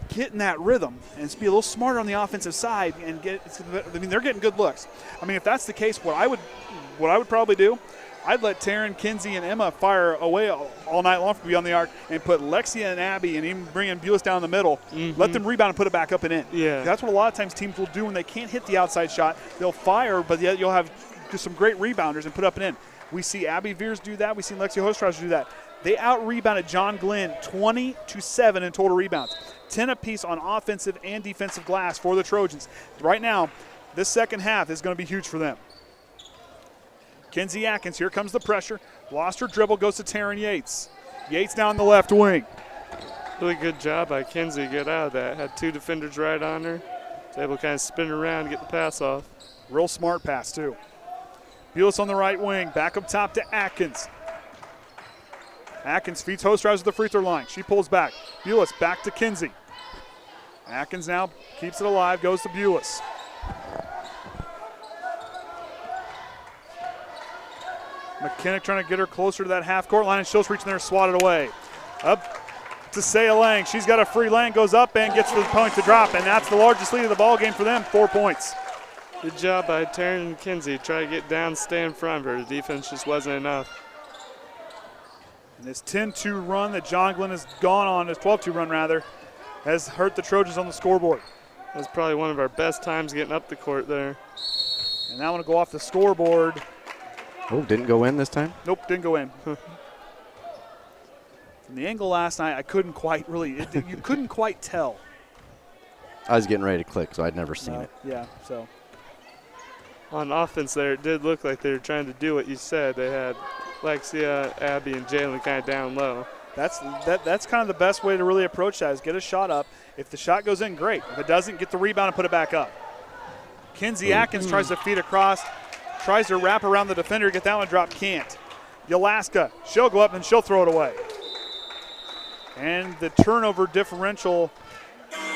get in that rhythm and just be a little smarter on the offensive side and get – I mean, they're getting good looks. I mean, if that's the case, what I would probably do – I'd let Taren, Kinsey, and Emma fire away all night long from beyond the arc and put Lexia and Abbey and even bring in Bules down the middle. Let them rebound and put it back up and in. Yeah. That's what a lot of times teams will do when they can't hit the outside shot. They'll fire, but yet you'll have just some great rebounders and put up and in. We see Abbey Viers do that. We see Lexia Hostrawser do that. They out-rebounded John Glenn 20-7 in total rebounds, 10 apiece on offensive and defensive glass for the Trojans. Right now, this second half is going to be huge for them. Kinsey Atkins, here comes the pressure. Lost her dribble, goes to Taren Yates. Yates down the left wing. Really good job by Kinsey to get out of that. Had 2 defenders right on her. Was able to kind of spin around and get the pass off. Real smart pass, too. Bules on the right wing, back up top to Atkins. Atkins feeds Hostrawser to the free throw line. She pulls back. Bules back to Kinsey. Atkins now keeps it alive, goes to Bules. McKinnick trying to get her closer to that half-court line, and she'll reach in there and swat it away. Up to Saya Lang. She's got a free lane, goes up and gets the opponent to drop, and that's the largest lead of the ball game for them, 4 points. Good job by Taren and Kinsey. Try to get down, stay in front of her. The defense just wasn't enough. And this 10-2 run that John Glenn has gone on, this 12-2 run rather, has hurt the Trojans on the scoreboard. That's probably one of our best times getting up the court there. And now want to go off the scoreboard. Oh, didn't go in this time? Nope, didn't go in. From the angle last night, I couldn't quite really, you couldn't quite tell. I was getting ready to click, so I'd never seen it. Yeah, so. On offense there, it did look like they were trying to do what you said. They had Lexia, Abbey, and Jaelyn kind of down low. That's kind of the best way to really approach that is get a shot up. If the shot goes in, great. If it doesn't, get the rebound and put it back up. Kinsey Atkins tries to feed across. Tries to wrap around the defender, get that one dropped, can't. Yalaska, she'll go up and she'll throw it away. And the turnover differential.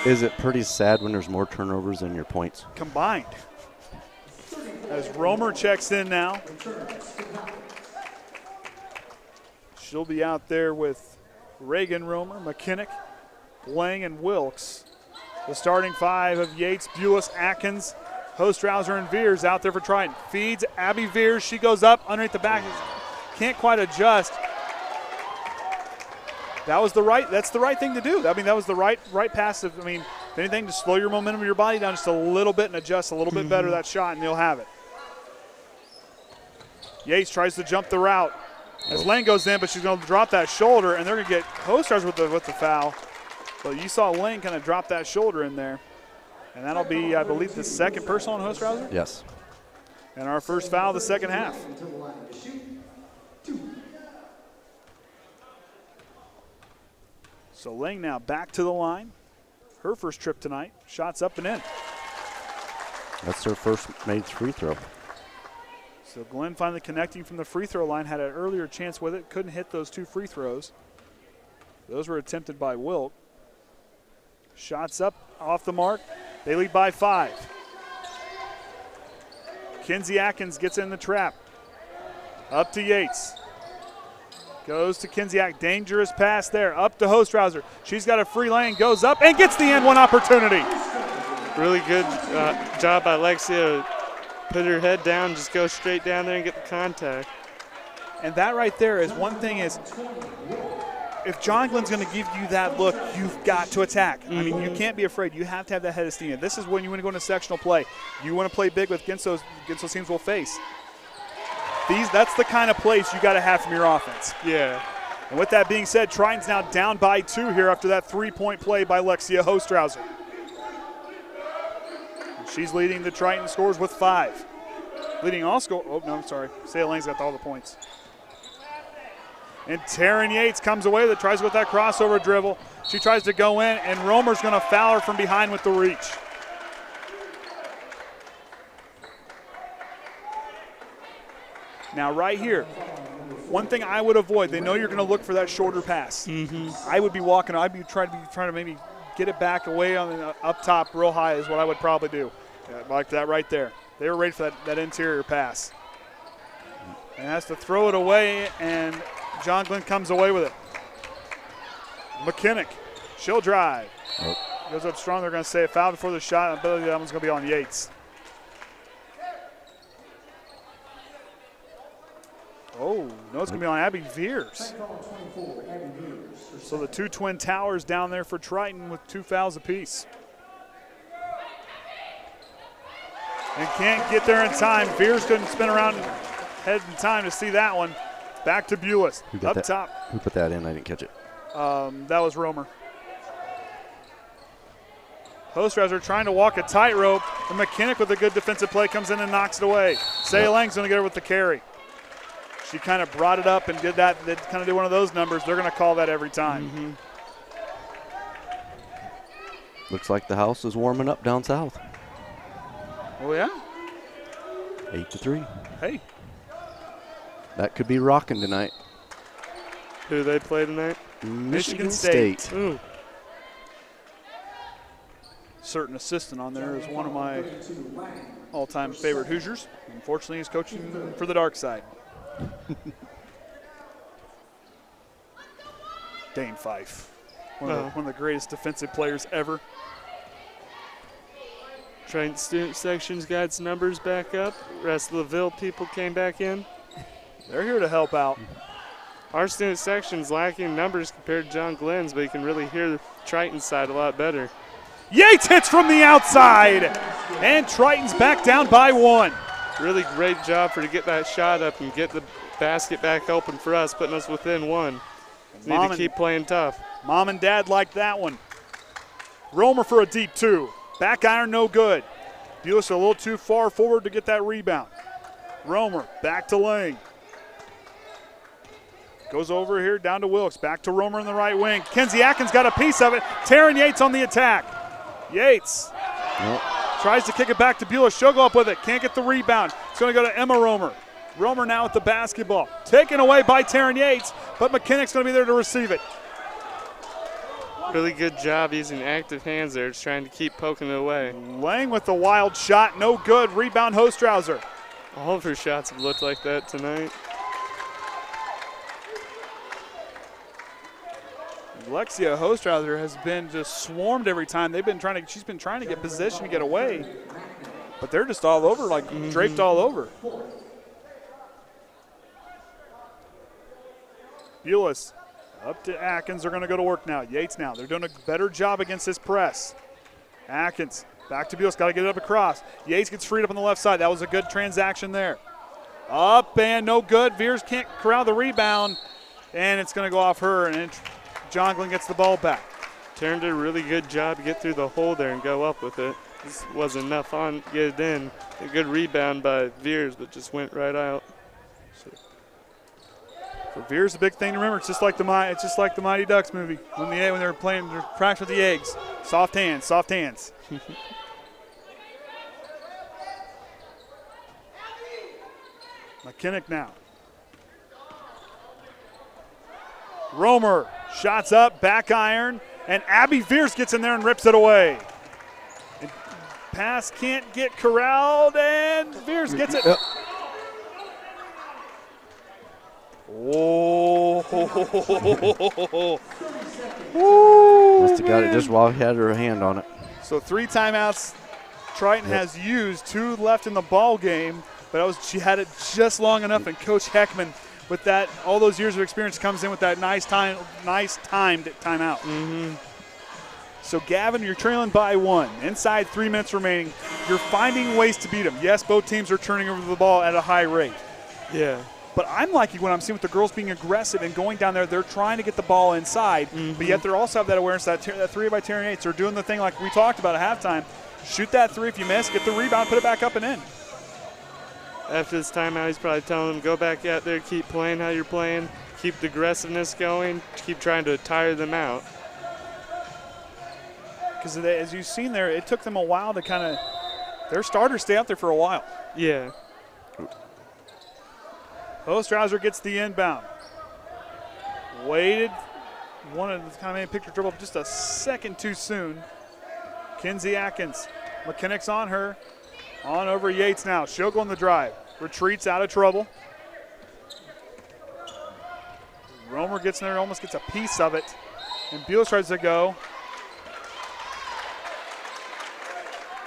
Is it pretty sad when there's more turnovers than your points? Combined. As Romer checks in now. She'll be out there with Reagan, Romer, McKinnick, Lang, and Wilkes. The starting 5 of Yates, Bules, Atkins, Hostrawser and Viers out there for Triton. Feeds Abbey Viers. She goes up underneath the back. Can't quite adjust. That's the right thing to do. I mean, that was the right pass. If anything, to slow your momentum of your body down just a little bit and adjust a little bit better that shot, and you'll have it. Yates tries to jump the route. As Lane goes in, but she's going to drop that shoulder, and they're going to get Hostrawser with the foul. But you saw Lane kind of drop that shoulder in there. And that'll be, I believe, the second personal on Hostrawser? Yes. And our first foul of the second half. So Lang now back to the line. Her first trip tonight. Shots up and in. That's her first made free throw. So Glenn finally connecting from the free throw line. Had an earlier chance with it. Couldn't hit those 2 free throws. Those were attempted by Wilk. Shots up off the mark. They lead by 5. Kinsey Atkins gets in the trap. Up to Yates. Goes to Kinsey Atkins. Dangerous pass there. Up to Hostrawser. She's got a free lane. Goes up and gets the end one opportunity. Really good job by Lexia. Put her head down, just go straight down there and get the contact. And that right there is one thing is, if John Glenn's going to give you that look, you've got to attack. I mean, you can't be afraid. You have to have that head of steam. This is when you want to go into sectional play. You want to play big with against those teams we'll face. That's the kind of plays you got to have from your offense. Yeah. And with that being said, Triton's now down by 2 here after that 3-point play by Lexia Hostrawser. She's leading the Triton scores with 5. Leading all score. Oh, no, I'm sorry. Saya Lang's got all the points. And Taren Yates comes away that tries with that crossover dribble. She tries to go in, and Romer's going to foul her from behind with the reach. Now, right here, one thing I would avoid, they know you're going to look for that shorter pass. I would be walking, I'd be trying to maybe get it back away on the up top real high is what I would probably do. Yeah, like that right there. They were ready for that interior pass. And has to throw it away, and John Glenn comes away with it. McKinnick, she'll drive. Goes up strong. They're going to say a foul before the shot. I believe that one's going to be on Yates. Oh, no, it's going to be on Abbey Viers. So the two twin towers down there for Triton with 2 fouls apiece. And can't get there in time. Viers couldn't spin around head in time to see that one. Back to Bules. Up top. Who put that in? I didn't catch it. That was Romer. Hostrawser trying to walk a tightrope, and McKinnick with a good defensive play comes in and knocks it away. Saya Lang's going to get her with the carry. She kind of brought it up and did that. They kind of did one of those numbers. They're going to call that every time. Looks like the house is warming up down south. Oh, yeah? 8-3. Hey. That could be rocking tonight. Who do they play tonight? Michigan State. Ooh. Certain assistant on there is one of my all-time favorite Hoosiers. Unfortunately, he's coaching for the dark side. Dane Fife, one of the greatest defensive players ever. Triton student section's got its numbers back up. Rest of the Ville people came back in. They're here to help out. Our student section's lacking numbers compared to John Glenn's, but you can really hear the Triton side a lot better. Yates hits from the outside, and Triton's back down by 1. Really great job to get that shot up and get the basket back open for us, putting us within 1. Need to keep playing tough. Mom and Dad like that one. Romer for a deep 2. Back iron, no good. Bules a little too far forward to get that rebound. Romer back to Lang. Goes over here down to Wilkes. Back to Romer in the right wing. Kinsey Atkins got a piece of it. Taren Yates on the attack. Yates tries to kick it back to Bules. She'll go up with it. Can't get the rebound. It's going to go to Emma Romer. Romer now with the basketball. Taken away by Taren Yates, but McKinnick's going to be there to receive it. Really good job using active hands there, just trying to keep poking it away. Lang with the wild shot. No good. Rebound Hostrawser. All of her shots have looked like that tonight. Lexia Hostrawser has been just swarmed every time. She's been trying to get position to get away, but they're just all over, like draped all over. Bules up to Atkins. They're going to go to work now. Yates now. They're doing a better job against this press. Atkins back to Bules. Got to get it up across. Yates gets freed up on the left side. That was a good transaction there. Up and no good. Viers can't corral the rebound, and it's going to go off her, and John Glenn gets the ball back. Taren did a really good job to get through the hole there and go up with it. This wasn't enough on to get it in. A good rebound by Viers, but just went right out. For Viers, a big thing to remember. It's just like the Mighty Ducks movie when they're playing, they're practicing with the eggs. Soft hands, soft hands. McKinnick now. Romer shots up, back iron, and Abbey Viers gets in there and rips it away. And pass can't get corralled, and Viers gets it. Oh. Must have got it just while he had her hand on it. So 3 timeouts Triton has used, 2 left in the ball game, but she had it just long enough, and Coach Heckaman, with that, all those years of experience, comes in with that nice timed timeout. So Gavin, you're trailing by 1. Inside 3 minutes remaining. You're finding ways to beat them. Yes, both teams are turning over the ball at a high rate. Yeah. But I'm liking what I'm seeing with the girls being aggressive and going down there. They're trying to get the ball inside, but yet they also have that awareness, that 3 by Taren Yates. They're doing the thing like we talked about at halftime. Shoot that 3 if you miss, get the rebound, put it back up and in. After this timeout, he's probably telling them, go back out there, keep playing how you're playing, keep the aggressiveness going, keep trying to tire them out. Because as you've seen there, it took them a while to kind of, their starters stay out there for a while. Yeah. Hostrawser gets the inbound. Waited, wanted to kind of make a picture dribble just a second too soon. Kinsey Atkins, McKinnick's on her. On over Yates now. She'll go on the drive. Retreats out of trouble. Romer gets in there, almost gets a piece of it. And Bules tries to go.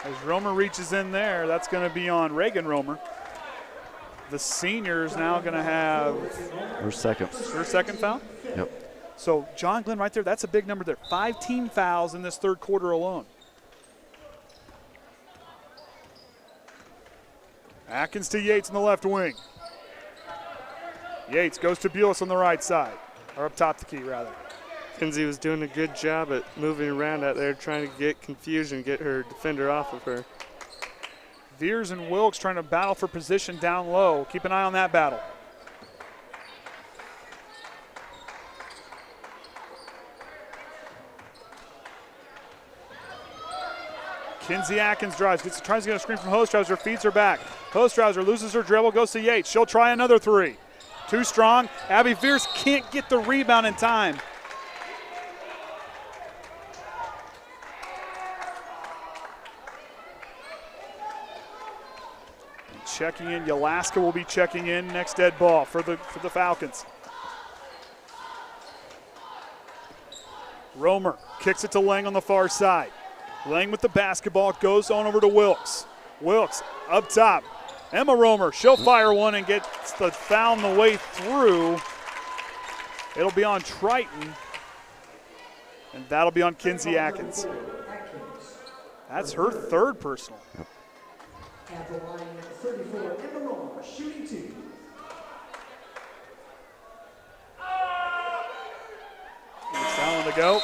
As Romer reaches in there, that's going to be on Reagan Romer. The senior is now going to have her second foul. Yep. So John Glenn right there, that's a big number there. 5 team fouls in this third quarter alone. Atkins to Yates in the left wing. Yates goes to Bules on the right side, or up top the key rather. Kinsey was doing a good job at moving around out there, trying to get confusion, get her defender off of her. Viers and Wilkes trying to battle for position down low. Keep an eye on that battle. Kinsey Atkins drives, tries to get a screen from Hostrawser, feeds her back. Hostrawser loses her dribble, goes to Yates. She'll try another three. Too strong. Abbey Viers can't get the rebound in time. Checking in, Alaska will be checking in. Next dead ball for the Falcons. Romer kicks it to Lang on the far side. Lang with the basketball, goes on over to Wilkes. Wilkes up top. Emma Romer, she'll fire one and gets the foul on the way through. It'll be on Triton, and that'll be on Kinsey Atkins. That's her third personal. At the line, 34, Emma Romer, shooting 2. Foul to go.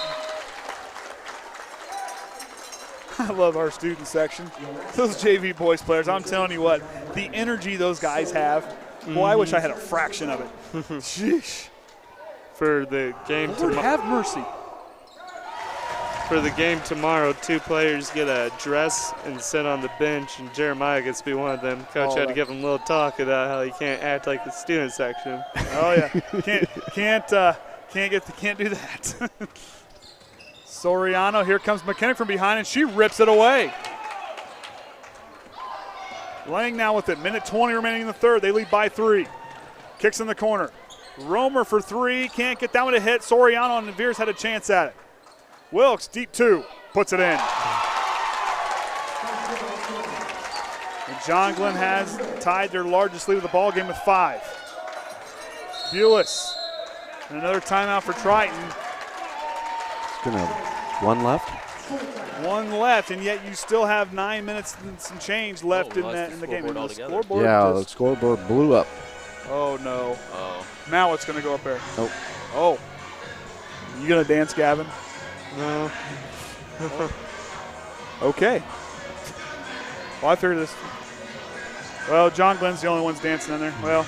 I love our student section. Those JV boys players, I'm telling you what, the energy those guys have, boy, I wish I had a fraction of it. Sheesh. For the game Lord have mercy. For the game tomorrow, 2 players get a dress and sit on the bench, and Jeremiah gets to be one of them. Coach had to give him a little talk about how he can't act like the student section. Oh yeah, can't do that. Soriano, here comes McKinnick from behind, and she rips it away. Lang now with it. Minute 20 remaining in the third. They lead by 3. Kicks in the corner. Romer for 3. Can't get that one to hit. Soriano and Viers had a chance at it. Wilkes, deep 2. Puts it in. And John Glenn has tied their largest lead of the ball game with 5. Bules. And another timeout for Triton. It's going to have 1 left. 1 left, and yet you still have 9 minutes and some change left in the game. And the scoreboard the scoreboard blew up. Oh, no. Oh. Now it's going to go up there. Nope. Oh. You going to dance, Gavin? No. Okay. Well, I figured this. Well, John Glenn's the only one's dancing in there. Well.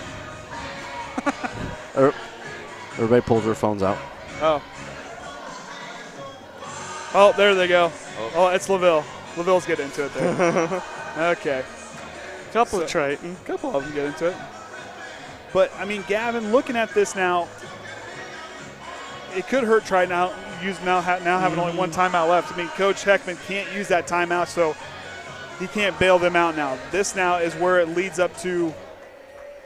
Everybody pulled their phones out. Oh. Oh, there they go. Oh, it's LaVille. LaVille's getting into it there. Okay. Couple of Triton. A couple of them get into it. But, I mean, Gavin, looking at this now, it could hurt Triton now having only 1 timeout left. I mean, Coach Heckaman can't use that timeout, so he can't bail them out now. This now is where it leads up to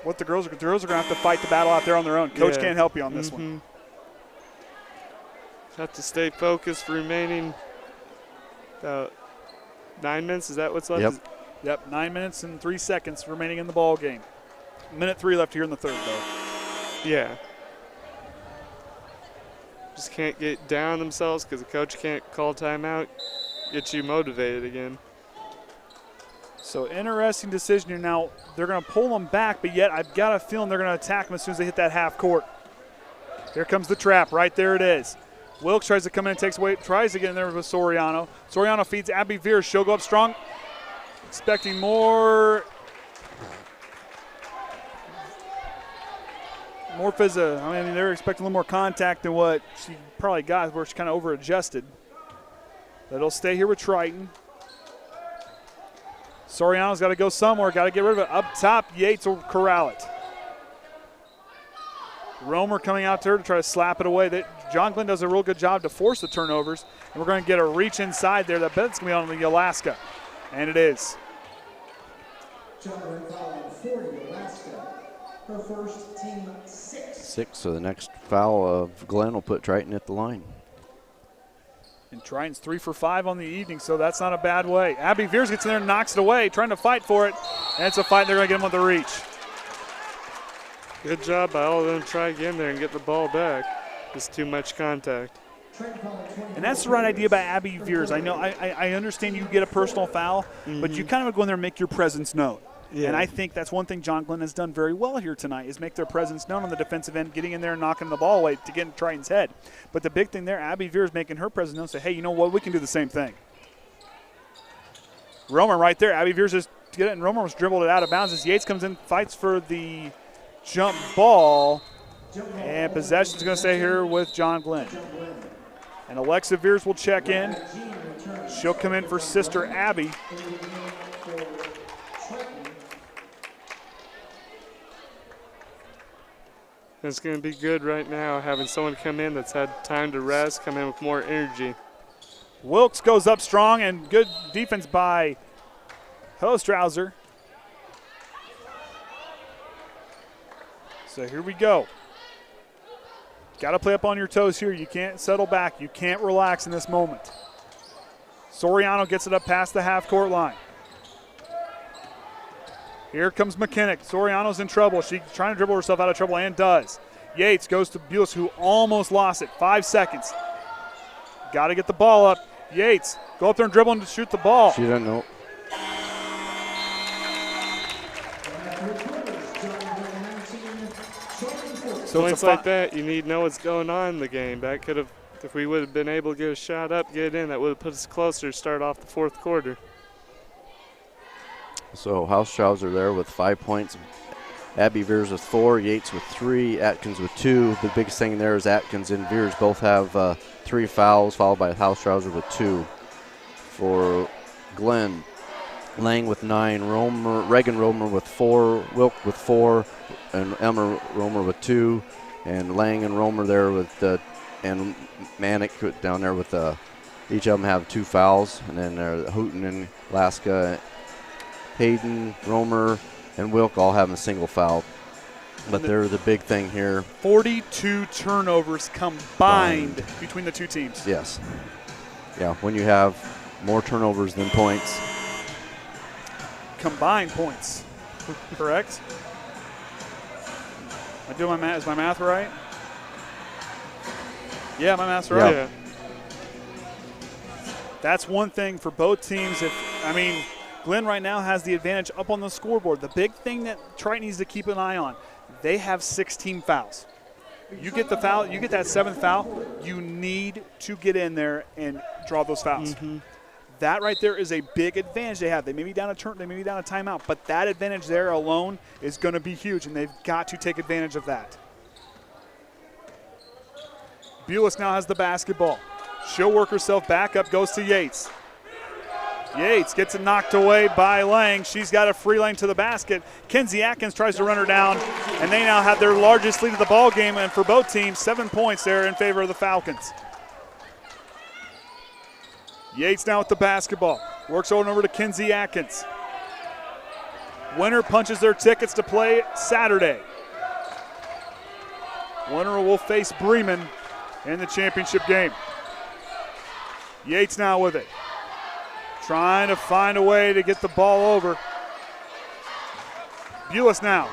what the girls are going to have to fight the battle out there on their own. Coach can't help you on this one. Have to stay focused for remaining about 9 minutes. Is that what's left? Yep, 9 minutes and 3 seconds remaining in the ball game. Minute 3 left here in the third, though. Yeah. Just can't get down on themselves because the coach can't call timeout, get you motivated again. So interesting decision here. Now they're going to pull them back, but yet I've got a feeling they're going to attack them as soon as they hit that half court. Here comes the trap. Right there it is. Wilkes tries to come in and tries to get in there with Soriano. Soriano feeds Abbey Viers. She'll go up strong. Expecting more. more physical. I mean, they're expecting a little more contact than what she probably got, where she kind of over-adjusted. But it'll stay here with Triton. Soriano's got to go somewhere, got to get rid of it. Up top, Yates will corral it. Romer coming out to her to try to slap it away. John Glenn does a real good job to force the turnovers. And we're going to get a reach inside there. That bet's going to be on the Alaska. And it is. John Glenn fouling 40, Alaska. Her first, team 6. 6, so the next foul of Glenn will put Triton at the line. And Triton's 3 for 5 on the evening, so that's not a bad way. Abbey Viers gets in there and knocks it away, trying to fight for it. And it's a fight, and they're going to get him with the reach. Good job by all of them trying to get in there and get the ball back. Just too much contact. And that's the right idea by Abbey Viers. I know, I understand you get a personal foul, but you kind of go in there and make your presence known. Yeah. And I think that's one thing John Glenn has done very well here tonight is make their presence known on the defensive end, getting in there and knocking the ball away to get in Triton's head. But the big thing there, Abbey Viers making her presence known, say, hey, you know what, we can do the same thing. Romer right there. Abbey Viers just get it, and Romer was dribbled it out of bounds as Yates comes in, fights for the jump ball, and possession's going to stay here with John Glenn. And Alyxa Viers will check in. She'll come in for sister Abbey. It's going to be good right now having someone come in that's had time to rest, come in with more energy. Wilkes goes up strong, and good defense by Hostrawser. So here we go. Got to play up on your toes here. You can't settle back. You can't relax in this moment. Soriano gets it up past the half-court line. Here comes McKinnick. Soriano's in trouble. She's trying to dribble herself out of trouble and does. Yates goes to Bules, who almost lost it. 5 seconds. Got to get the ball up. Yates, go up there and dribble and shoot the ball. She doesn't know. So it's like that, you need to know what's going on in the game. That could have, if we would have been able to get a shot up, get it in, that would have put us closer to start off the fourth quarter. So Hostrawser there with 5 points. Abbey Viers with 4, Yates with 3, Atkins with 2. The biggest thing there is Atkins and Viers both have 3 fouls, followed by Hostrawser with 2. For Glenn, Lang with 9, Reagan Romer with 4, Wilk with 4, and Emma Romer with 2, and Lang and Romer there with and Manick down there with each of them have 2 fouls, and then Houghton and Alaska, Hayden, Romer, and Wilk all having a single foul. But they're the big thing here. 42 turnovers combined between the two teams. Yes. Yeah, when you have more turnovers than points. Combined points, correct? Am I doing my math? Is my math right? Yeah, my math's right. Yeah. That's one thing for both teams. Glenn right now has the advantage up on the scoreboard. The big thing that Triton needs to keep an eye on, they have 16 fouls. You get the foul, you get that 7th foul, you need to get in there and draw those fouls. That right there is a big advantage they have. They may be down a turn, they may be down a timeout, but that advantage there alone is going to be huge, and they've got to take advantage of that. Bules now has the basketball. She'll work herself back up, goes to Yates. Yates gets it knocked away by Lang. She's got a free lane to the basket. Kinsey Atkins tries to run her down, and they now have their largest lead of the ball game, and for both teams, 7 points there in favor of the Falcons. Yates now with the basketball. Works over to Kinsey Atkins. Winner punches their tickets to play Saturday. Winner will face Bremen in the championship game. Yates now with it. Trying to find a way to get the ball over. Bules now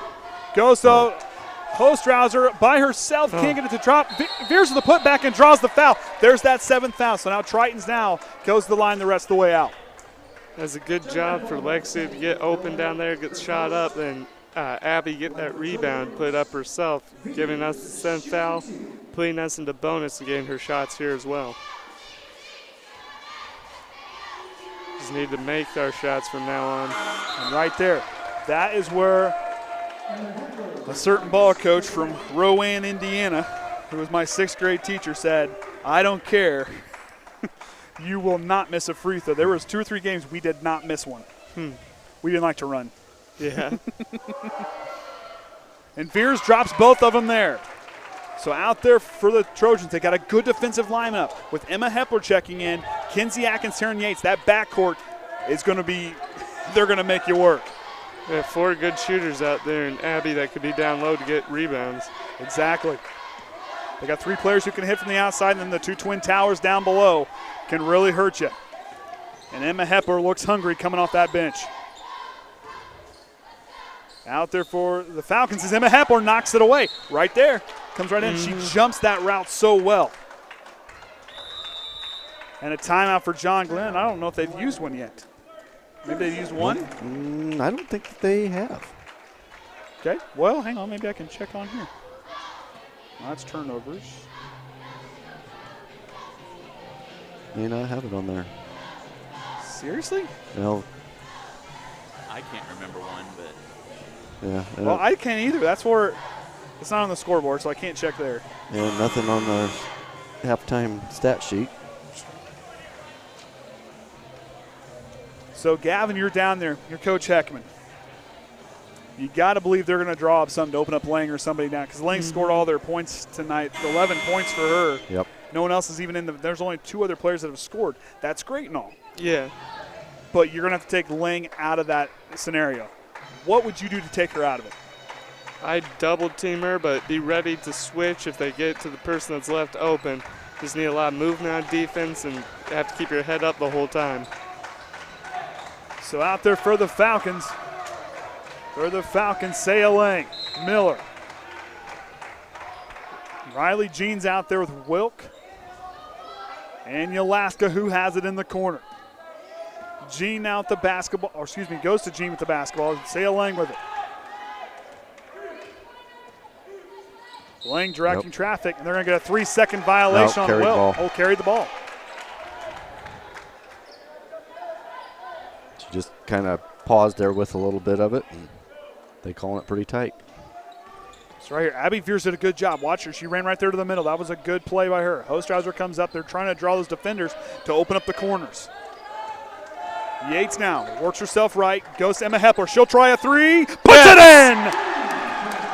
goes to Hostrawser by herself. Can't get it to drop. Viers with the putback and draws the foul. There's that 7th foul. So now Triton's now goes to the line the rest of the way out. That's a good job for Lexia to get open down there, get shot up, and Abbey get that rebound, put it up herself, giving us the 7th foul, putting us into bonus and getting her shots here as well. Just need to make our shots from now on. And right there, that is where A certain ball coach from Rowan, Indiana, who was my 6th grade teacher, said, I don't care. You will not miss a free throw. There was 2 or 3 games we did not miss one. We didn't like to run. Yeah. And Viers drops both of them there. So out there for the Trojans, they got a good defensive lineup with Emma Hepler checking in, Kinsey Atkins, Taren Yates. That backcourt is going to be, they're going to make you work. We have 4 good shooters out there in Abbey that could be down low to get rebounds. Exactly. They got 3 players who can hit from the outside, and then the 2 twin towers down below can really hurt you. And Emma Hepler looks hungry coming off that bench. Out there for the Falcons is Emma Hepler, knocks it away. Right there. Comes right in. She jumps that route so well. And a timeout for John Glenn. I don't know if they've used one yet. Maybe they've used one? I don't think that they have. Okay. Well, hang on. Maybe I can check on here. Well, that's turnovers. May not have it on there. Seriously? No. I can't remember one, but. Yeah. Well, I can't either. That's where it's not on the scoreboard, so I can't check there. Yeah, nothing on the halftime stat sheet. So, Gavin, you're down there. You're Coach Heckaman. You got to believe they're going to draw up something to open up Lang or somebody down, because Lang scored all their points tonight. 11 points for her. Yep. No one else is even in the – there's only 2 other players that have scored. That's great and all. Yeah. But you're going to have to take Lang out of that scenario. What would you do to take her out of it? I'd double team her, but be ready to switch if they get to the person that's left open. Just need a lot of movement on defense and have to keep your head up the whole time. So out there for the Falcons. Saya Lang, Miller. Riley Jean's out there with Wilk. And Yalaska, who has it in the corner. Jean now with the basketball, or excuse me, goes to Jean with the basketball. Saya Lang with it. Lang directing traffic, and they're going to get a 3-second violation on Will. Oh, carried the ball. She just kind of paused there with a little bit of it, and they calling it pretty tight. It's right here. Abbey Viers did a good job. Watch her. She ran right there to the middle. That was a good play by her. Hostrawser comes up. They're trying to draw those defenders to open up the corners. Yates now works herself right. Goes to Emma Hepler. She'll try a 3. Puts it in!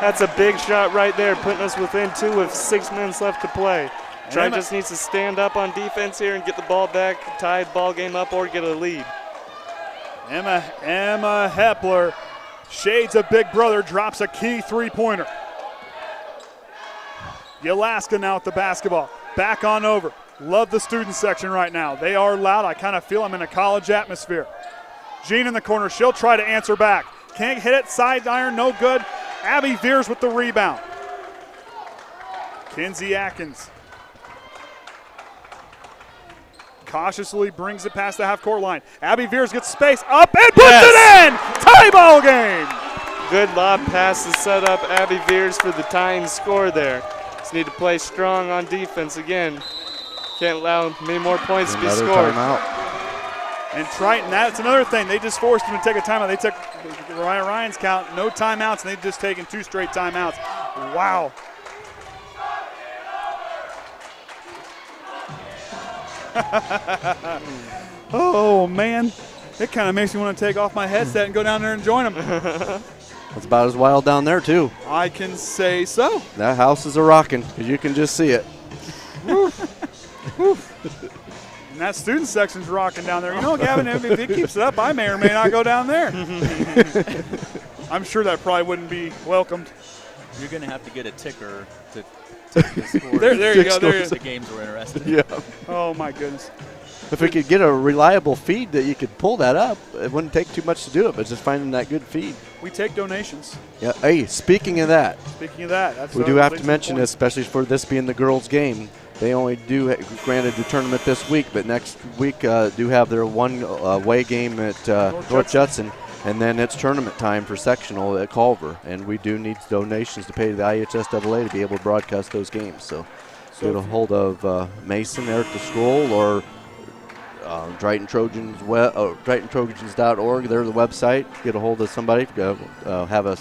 That's a big shot right there, putting us within 2 with 6 minutes left to play. Triton just needs to stand up on defense here and get the ball back, tie the ball game up, or get a lead. Emma Hepler, shades of Big Brother, drops a key 3-pointer. Yalaska now with the basketball. Back on over. Love the student section right now. They are loud. I kind of feel I'm in a college atmosphere. Jean in the corner. She'll try to answer back. Can't hit it. Side iron, no good. Abbey Viers with the rebound. Kinsey Atkins cautiously brings it past the half-court line. Abbey Viers gets space up and puts it in! Tie ball game! Good lob pass to set up Abbey Viers for the tying score there. Just need to play strong on defense again. Can't allow many more points to be scored. Timeout. And Triton, that's another thing. They just forced him to take a timeout. They took Ryan's count, no timeouts, and they've just taken 2 straight timeouts. Wow. Oh, man. It kind of makes me want to take off my headset and go down there and join them. It's about as wild down there, too. I can say so. That house is a-rocking, because you can just see it. And that student section's rocking down there. You know, Gavin, if it keeps it up, I may or may not go down there. I'm sure that probably wouldn't be welcomed. You're going to have to get a ticker to take the score. There you go. There the games we're interested in. Yeah. Oh, my goodness. If we could get a reliable feed that you could pull that up, it wouldn't take too much to do it, but just finding that good feed. We take donations. Yeah. Hey, speaking of that, we do have to mention, especially for this being the girls' game, they only do, granted the tournament this week, but next week do have their one away game at North Judson, and then it's tournament time for sectional at Culver, and we do need donations to pay to the IHSAA to be able to broadcast those games. So get a hold of Mason there at the school, or Triton Trojans, TritonTrojans.org. They're the website. Get a hold of somebody. Have a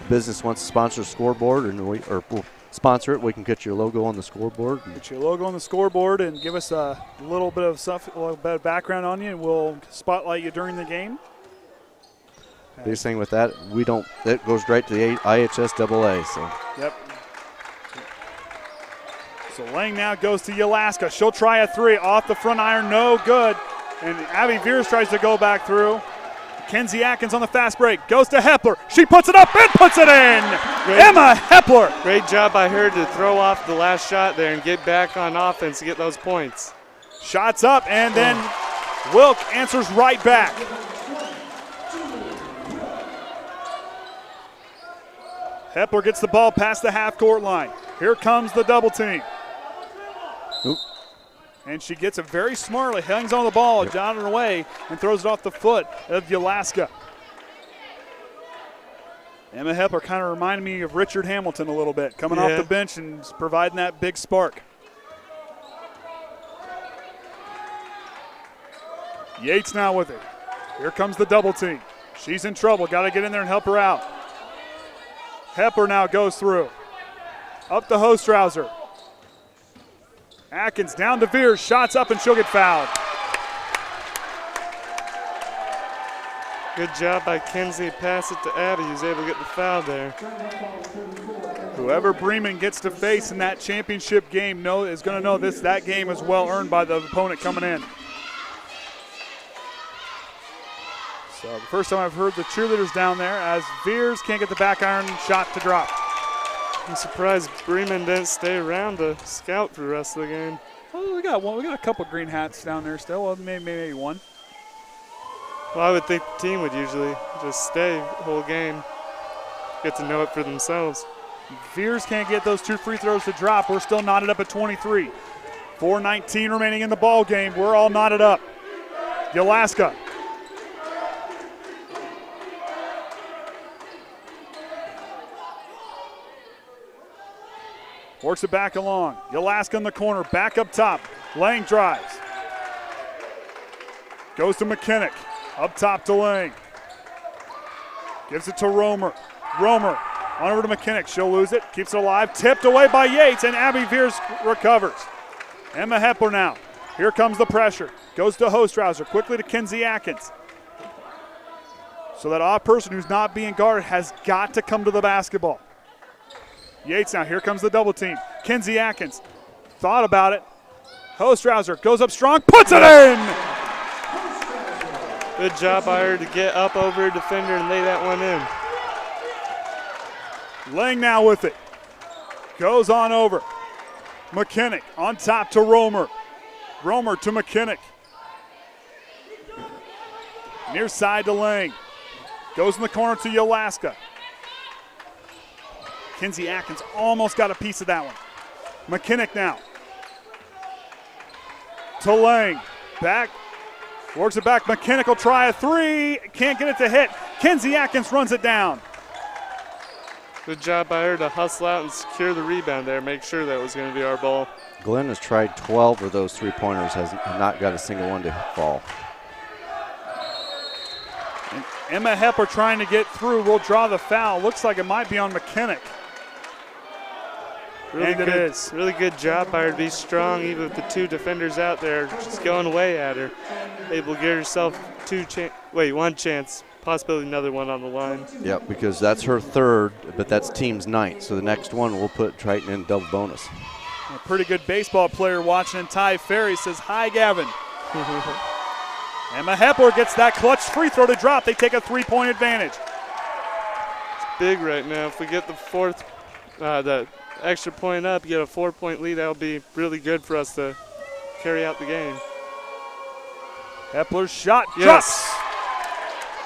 business wants to sponsor a scoreboard and we'll sponsor it, we can get your logo on the scoreboard. Get your logo on the scoreboard and give us a little bit of stuff, a little bit of background on you, and we'll spotlight you during the game. Biggest thing with that, it goes right to the IHSAA. So. Yep. So Lang now goes to Alyxa. She'll try a three off the front iron, no good. And Abbey Viers tries to go back through. Kinsey Atkins on the fast break, goes to Hepler. She puts it up and puts it in. Emma Hepler. Great job by her to throw off the last shot there and get back on offense to get those points. Shots up, and then Wilk answers right back. Hepler gets the ball past the half-court line. Here comes the double team. Oop. And she gets it very smartly, hangs on the ball, down and away, and throws it off the foot of Alyxa. Emma Hepler kind of reminded me of Richard Hamilton a little bit, coming off the bench and providing that big spark. Yates now with it. Here comes the double team. She's in trouble, got to get in there and help her out. Hepler now goes through. Up to Hostrawser. Atkins down to Viers, shots up and she'll get fouled. Good job by Kinsey, pass it to Abbey, who's able to get the foul there. Whoever Bremen gets to face in that championship game is going to know that game is well earned by the opponent coming in. So the first time I've heard the cheerleaders down there as Viers can't get the back iron shot to drop. I'm surprised Bremen didn't stay around to scout for the rest of the game. Well, we got one. We got a couple green hats down there still. Well, maybe one. Well, I would think the team would usually just stay the whole game, get to know it for themselves. Viers can't get those 2 free throws to drop. We're still knotted up at 23. 4:19 remaining in the ball game. We're all knotted up. Alyxa. Works it back along. Alyxa in the corner, back up top. Lang drives. Goes to McKinnick. Up top to Lang. Gives it to Romer. Romer on over to McKinnick. She'll lose it. Keeps it alive. Tipped away by Yates, and Abbey Viers recovers. Emma Hepler now. Here comes the pressure. Goes to Hostrawser. Quickly to Kinsey Atkins. So that odd person who's not being guarded has got to come to the basketball. Yates now, here comes the double team. Kinsey Atkins thought about it. Hostrawser goes up strong, puts it in! Good job by her to get up over a defender and lay that one in. Lang now with it. Goes on over. McKinnick on top to Romer. Romer to McKinnick. Near side to Lang. Goes in the corner to Alyxa. Kinsey Atkins almost got a piece of that one. McKinnick now. To Lang. Back. Works it back. McKinnick will try a three. Can't get it to hit. Kinsey Atkins runs it down. Good job by her to hustle out and secure the rebound there. Make sure that was going to be our ball. Glenn has tried 12 of those three-pointers, has not got a single one to fall. And Emma Hepler trying to get through. Will draw the foul. Looks like it might be on McKinnick. Really and good, it is. Really good job by her to be strong, even with the 2 defenders out there just going away at her. Able to get herself one chance, possibly another one on the line. Yep, because that's her third, but that's team's 9th. So the next one will put Triton in double bonus. A pretty good baseball player watching, and Ty Ferry says, "Hi, Gavin." Emma Hepler gets that clutch free throw to drop. They take a 3-point advantage. It's big right now. If we get the extra point up, get a 4-point lead, that'll be really good for us to carry out the game. Hepler's shot drops.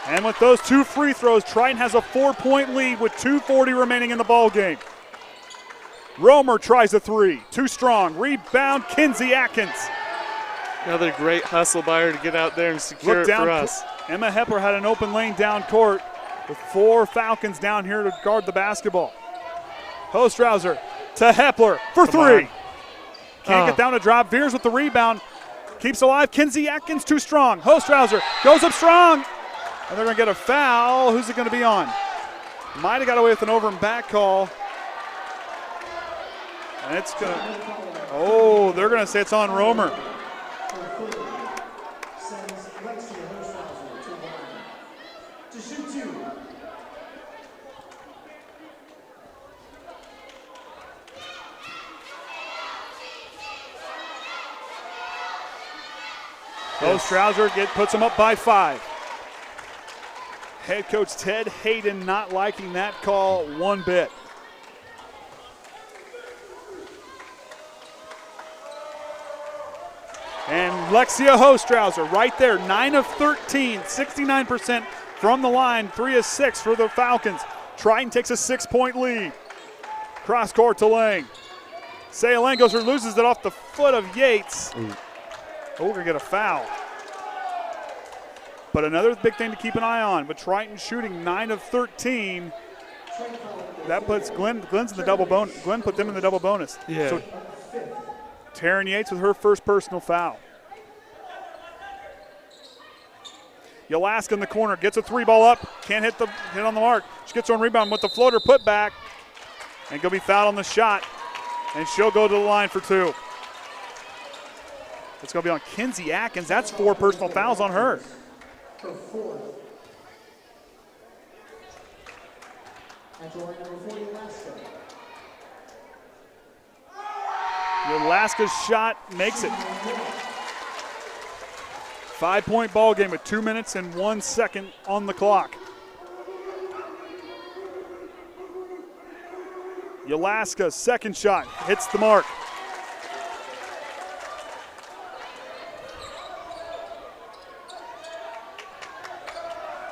And with those 2 free throws, Triton has a 4-point lead with 2:40 remaining in the ball game. Romer tries a 3, too strong. Rebound, Kinsey Atkins. Another great hustle by her to get out there and secure it for us. Emma Hepler had an open lane down court with 4 Falcons down here to guard the basketball. Hostrawser to Hepler for 3. Can't get down to drop. Viers with the rebound. Keeps alive. Kinsey Atkins too strong. Hostrawser goes up strong. And they're going to get a foul. Who's it going to be on? Might have got away with an over and back call. And it's going to, oh, they're going to say it's on Romer. Sends Lexia Hostrawser to line to shoot 2. Hostrawser puts them up by 5. Head coach Ted Hayden not liking that call one bit. And Lexia Hostrawser right there, 9 of 13, 69% from the line, 3 of 6 for the Falcons. Triton takes a 6-point lead. Cross court to Lang. Lang goes or loses it off the foot of Yates. Oh, we're going to get a foul. But another big thing to keep an eye on. But Triton shooting 9 of 13. That puts Glenn's in the double bonus. Glenn put them in the double bonus. Yeah. So Taren Yates with her first personal foul. Yaelaska in the corner, gets a 3-ball up, can't hit on the mark. She gets her own rebound with the floater put back, and gonna be fouled on the shot, and she'll go to the line for 2. It's gonna be on Kinsey Atkins. That's 4 personal fouls on her. Her 4th. And drawing number 4, Yaelaska's shot makes it. 5-point ball game with 2 minutes and 1 second on the clock. Yaelaska's second shot hits the mark.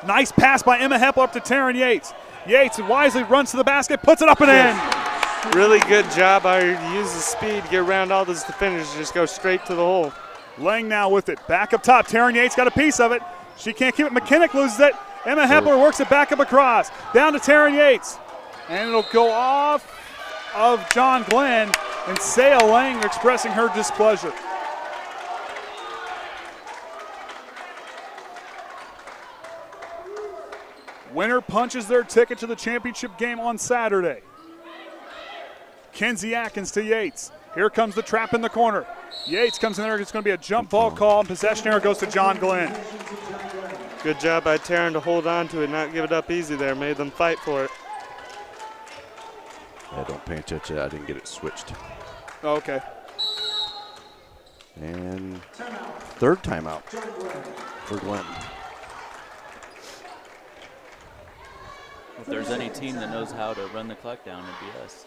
Nice pass by Emma Hepler up to Taren Yates. Yates wisely runs to the basket, puts it up and in. Really good job by her to use the speed to get around all those defenders and just go straight to the hole. Lang now with it. Back up top. Taren Yates got a piece of it. She can't keep it. McKinnick loses it. Emma Hepler works it back up across. Down to Taren Yates. And it'll go off of John Glenn. And Saya Lang expressing her displeasure. Winner punches their ticket to the championship game on Saturday. Kinsey Atkins to Yates. Here comes the trap in the corner. Yates comes in there. It's going to be a jump ball call, and possession error goes to John Glenn. Good job by Taren to hold on to it, not give it up easy there. Made them fight for it. Yeah, don't pay attention. I didn't get it switched. Okay. And 3rd timeout for Glenn. If there's any team that knows how to run the clock down, it'd be us.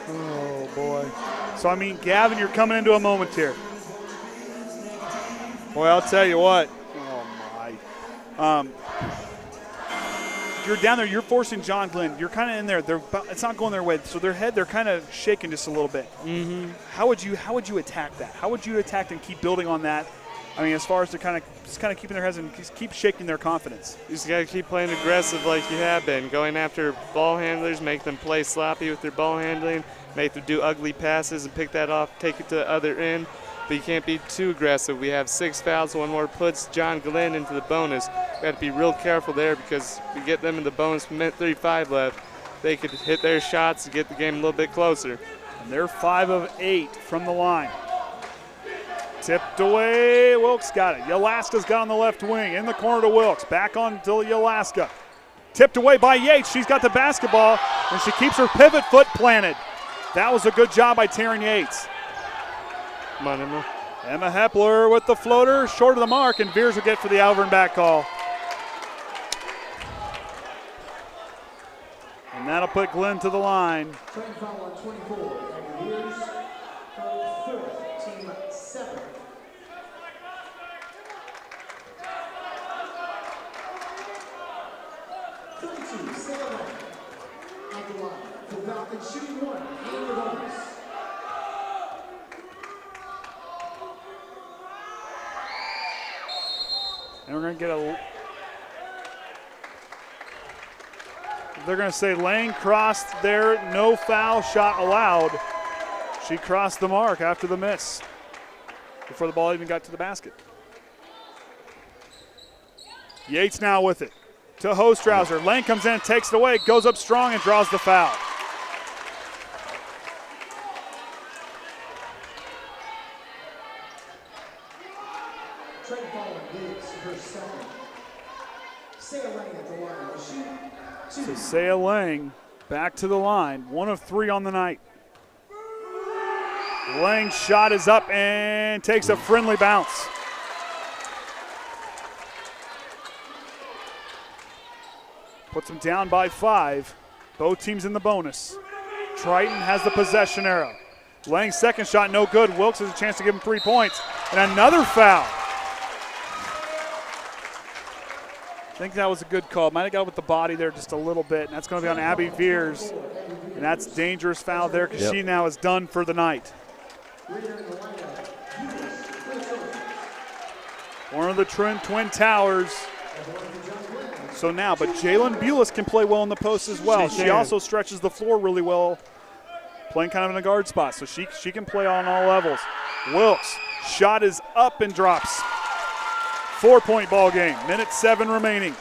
Oh, boy. So, I mean, Gavin, you're coming into a moment here. Boy, I'll tell you what. Oh, my. You're down there. You're forcing John Glenn. You're kind of in there. It's not going their way. So they're kind of shaking just a little bit. Mm-hmm. How would you attack that? How would you attack and keep building on that? I mean, as far as they're kind of keeping their heads and keep shaking their confidence. You just got to keep playing aggressive like you have been, going after ball handlers, make them play sloppy with their ball handling, make them do ugly passes and pick that off, take it to the other end. But you can't be too aggressive. We have 6 fouls, 1 more puts John Glenn into the bonus. We got to be real careful there because we get them in the bonus, minute 35 left. They could hit their shots to get the game a little bit closer. And they're 5 of 8 from the line. Tipped away, Wilkes got it. Yaelaska's got on the left wing, in the corner to Wilkes. Back on to Yaelaska. Tipped away by Yates. She's got the basketball, and she keeps her pivot foot planted. That was a good job by Taren Yates. Come on, Emma. Emma Hepler with the floater, short of the mark, and Viers will get for the over and back call. And that'll put Glenn to the line. Second foul on 24, Abbey Viers, her 4th, team 7. At the line, the Falcons shooting 1, in the bonus. And we're going to get they're going to say Lang crossed there, no foul shot allowed. She crossed the mark after the miss before the ball even got to the basket. Yates now with it to Hostrawser. Lang comes in and takes it away, goes up strong and draws the foul. So Saya Lang back to the line, 1 of 3 on the night. Lang's shot is up and takes a friendly bounce. Puts them down by 5. Both teams in the bonus. Triton has the possession arrow. Lang's second shot no good. Wilkes has a chance to give him 3 points. And another foul. I think that was a good call. Might have got with the body there just a little bit. And that's going to be on Abbey Viers. And that's a dangerous foul there because she now is done for the night. One of the twin towers. So now, but Jaelyn Bules can play well in the post as well. She also stretches the floor really well, playing kind of in a guard spot. So she can play on all levels. Wilkes, shot is up and drops. 4-point ball game, minute 7 remaining.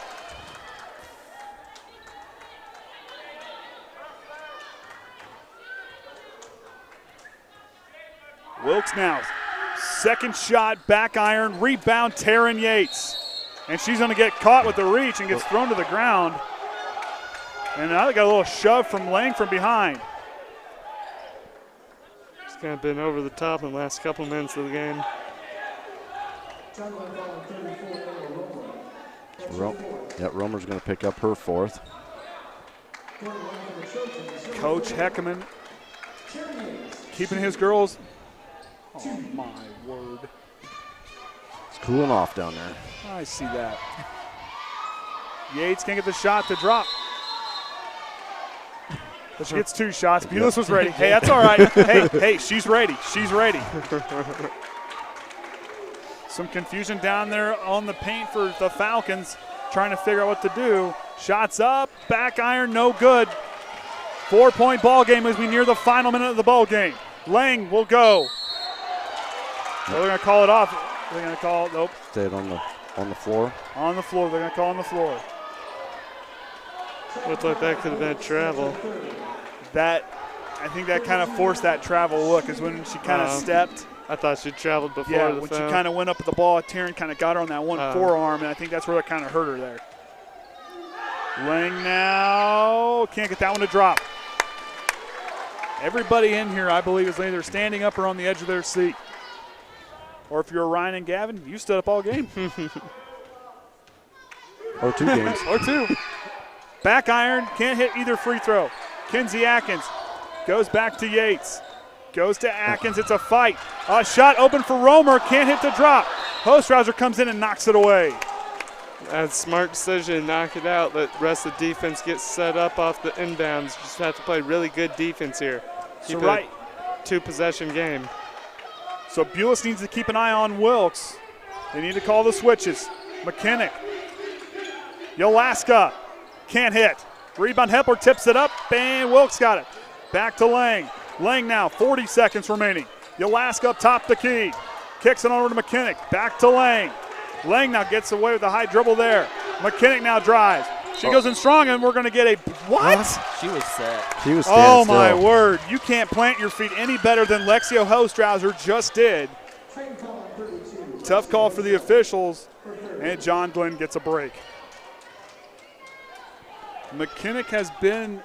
Wilkes now, second shot, back iron, rebound, Taren Yates. And she's going to get caught with the reach and gets thrown to the ground. And now they got a little shove from Lang from behind. It's kind of been over the top in the last couple minutes of the game. Romer's going to pick up her 4th. Coach Heckaman keeping his girls. Oh, my word. It's cooling off down there. I see that. Yates can't get the shot to drop. But she gets 2 shots. Bules was ready. Hey, that's all right. Hey, she's ready. She's ready. Some confusion down there on the paint for the Falcons, trying to figure out what to do. Shots up, back iron, no good. 4-point ball game as we near the final minute of the ball game. Lang will go. So they're going to call it off. They're going to call it, nope. Stayed on the floor. On the floor, they're going to call on the floor. Looked like that could have been travel. I think that kind of forced that travel look, is when she kind of stepped. I thought she traveled before the when she kind of went up at the ball, Taren kind of got her on that one forearm, and I think that's where that kind of hurt her there. Lang now can't get that one to drop. Everybody in here, I believe, is either standing up or on the edge of their seat. Or if you're Orion and Gavin, you stood up all game. Or 2 games. Or 2. Back iron, can't hit either free throw. Kinsey Atkins goes back to Yates. Goes to Atkins, it's a fight. A shot open for Romer, can't hit the drop. Hostrawser comes in and knocks it away. That's a smart decision, knock it out, let the rest of the defense get set up off the inbounds. Just have to play really good defense here. Keep a 2-possession game. So Bules needs to keep an eye on Wilkes. They need to call the switches. McKinnick. Yolaska can't hit. Rebound, Hepler tips it up, and Wilkes got it. Back to Lang. Lang now, 40 seconds remaining. Yolaska up top the key. Kicks it over to McKinnick. Back to Lang. Lang now gets away with the high dribble there. McKinnick now drives. She goes in strong, and we're going to get a what? She was set. She was standing still. My word. You can't plant your feet any better than Lexia Hostrawser just did. Tough call for the officials, and John Glenn gets a break. McKinnick has been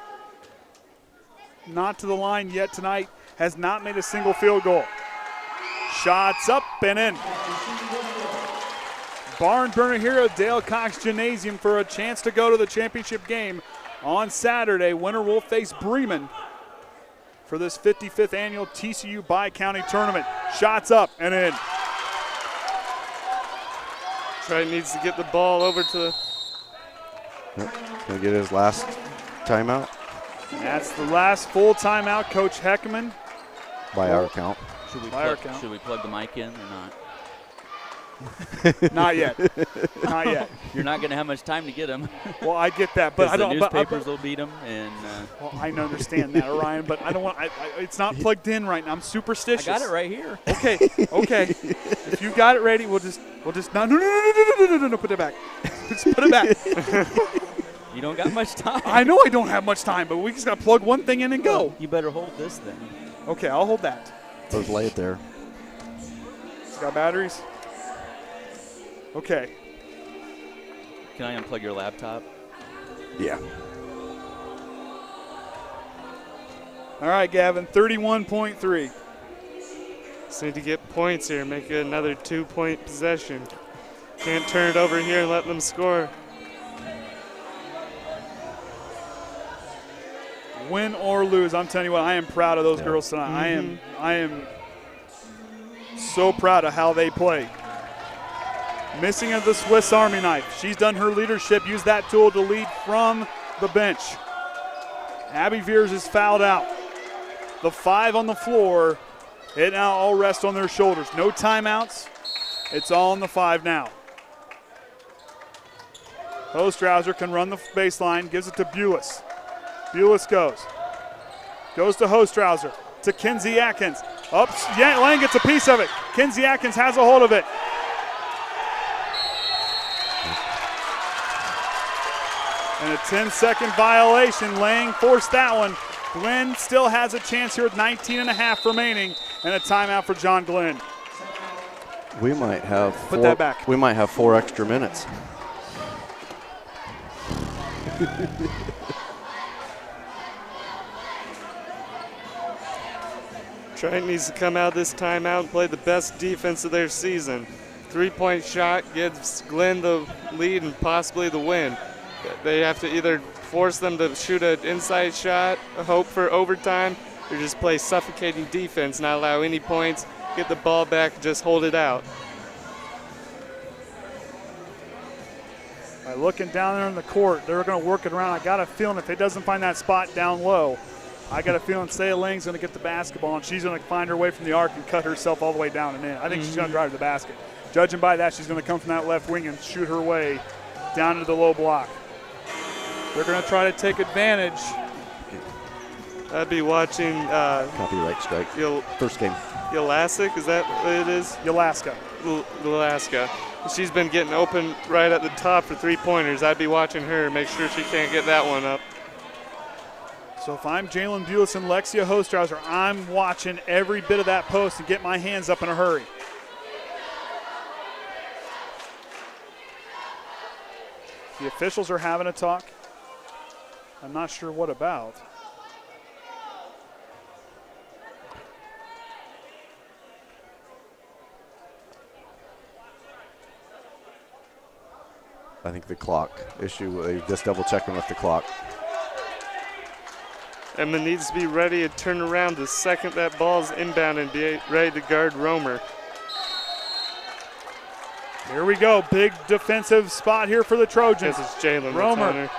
not to the line yet tonight, has not made a single field goal. Shots up and in. Barn burner here at Dale Cox Gymnasium for a chance to go to the championship game on Saturday. Winner will face Bremen for this 55th annual TCU Bi-County Tournament. Shots up and in. Triton needs to get the ball over to the... He's going to get his last timeout. And that's the last full timeout, Coach Heckaman. By our count. Should we plug the mic in or not? Not yet. Not yet. You're not going to have much time to get them. Well, I get that, but I don't. The newspapers will beat them, and. Well, I understand that, Orion, but I don't want. It's not plugged in right now. I'm superstitious. I got it right here. Okay. If you got it ready, we'll just. No, put it back. Just put it back. You don't got much time. I know I don't have much time, but we just got to plug one thing in and go. You better hold this then. Okay, I'll hold that. Just lay it there. It's got batteries? Okay. Can I unplug your laptop? Yeah. All right, Gavin, 31.3. Just need to get points here, make it another 2-point possession. Can't turn it over here and let them score. Win or lose, I'm telling you what, I am proud of those girls tonight. I am so proud of how they play. Missing of the Swiss Army knife. She's done her leadership, used that tool to lead from the bench. Abbey Viers is fouled out. The 5 on the floor, it now all rests on their shoulders. No timeouts. It's all on the 5 now. Hostrawser can run the baseline, gives it to Bules. Bules goes to Hostrawser, to Kinsey Atkins. Up, Lang gets a piece of it. Kinsey Atkins has a hold of it. And a 10-second violation. Lang forced that one. Glenn still has a chance here with 19.5 remaining, and a timeout for John Glenn. We might have Put that back. We might have 4 extra minutes. Triton needs to come out this timeout and play the best defense of their season. 3-point shot gives Glenn the lead and possibly the win. They have to either force them to shoot an inside shot, hope for overtime, or just play suffocating defense, not allow any points, get the ball back, just hold it out. By looking down there in the court, they're going to work it around. I got a feeling if it doesn't find that spot down low, I got a feeling Saya Lang's going to get the basketball, and she's going to find her way from the arc and cut herself all the way down and in. I think she's going to drive to the basket. Judging by that, she's going to come from that left wing and shoot her way down to the low block. They're going to try to take advantage. I'd be watching Copyright strike. First game. Yelasic, is that what it is? Yelaska. She's been getting open right at the top for 3-pointers. I'd be watching her, make sure she can't get that one up. So if I'm Jaelyn Bules and Lexia Hostrawser, I'm watching every bit of that post and get my hands up in a hurry. The officials are having a talk. I'm not sure what about. I think the clock issue, just double checking with the clock. Emma needs to be ready to turn around the second that ball's inbound and be ready to guard Romer. Here we go, big defensive spot here for the Trojans. This is Jaelyn. Romer.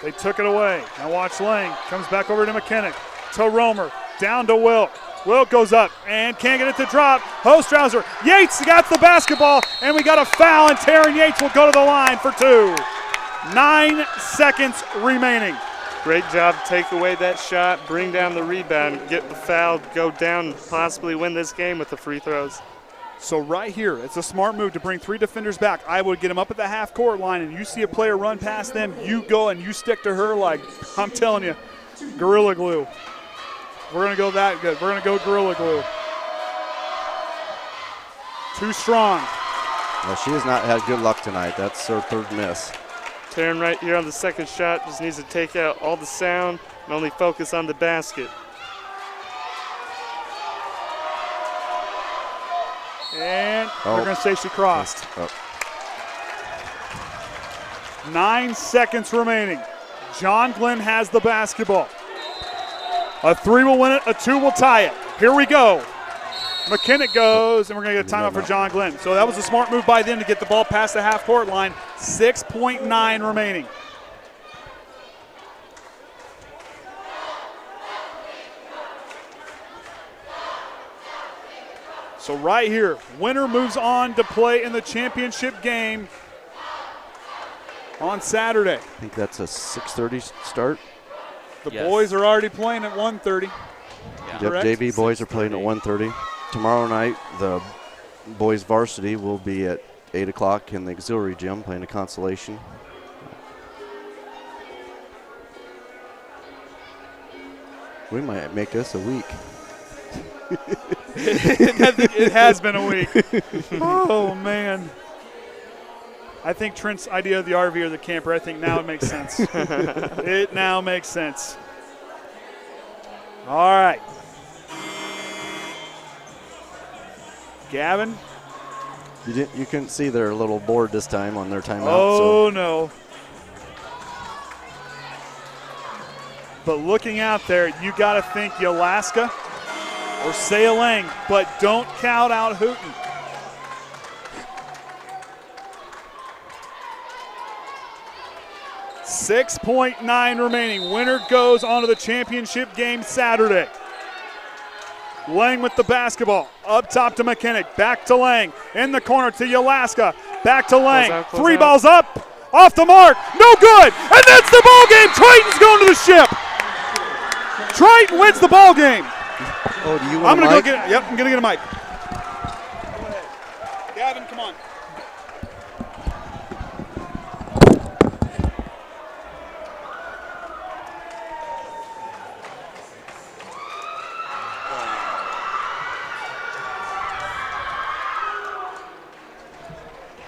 They took it away. Now watch Lang. Comes back over to McKinnick. To Romer. Down to Wilk. Wilk goes up and can't get it to drop. Hostrawser. Yates got the basketball, and we got a foul, and Taren Yates will go to the line for 2. 9 seconds remaining. Great job. Take away that shot, bring down the rebound, get the foul, go down, and possibly win this game with the free throws. So right here, it's a smart move to bring 3 defenders back. I would get them up at the half-court line, and you see a player run past them, you go and you stick to her like, I'm telling you, Gorilla Glue. We're going to go that good. We're going to go Gorilla Glue. Too strong. Well, she has not had good luck tonight. That's her 3rd miss. Taren right here on the second shot just needs to take out all the sound and only focus on the basket. And they're going to say she crossed. 9 seconds remaining. John Glenn has the basketball. A 3 will win it, a 2 will tie it. Here we go. McKinnick goes, and we're going to get a timeout for John Glenn. So that was a smart move by them to get the ball past the half-court line. 6.9 remaining. So right here, winner moves on to play in the championship game on Saturday. I think that's a 6:30 start. The boys are already playing at 1:30. Yeah. Yep, JV boys are playing at 1:30. Tomorrow night, the boys varsity will be at 8 o'clock in the auxiliary gym playing a consolation. We might make this a week. It has been a week. Oh, man. I think Trent's idea of the RV or the camper, I think now it makes sense. It now makes sense. All right. Gavin. You couldn't see their little board this time on their timeout. Oh, no. But looking out there, you got to think Alaska or Sailing, but don't count out Hooten. .9 remaining. Winner goes on to the championship game Saturday. Lang with the basketball. Up top to McKinnick. Back to Lang. In the corner to Alaska. Back to Lang. Close Three out. balls up. Off the mark. No good. And that's the ball game. Triton's going to the ship. Triton wins the ball game. Oh, do you I'm want going to a go mic? get it. Yep, I'm going to get a mic. Go ahead. Gavin, come on.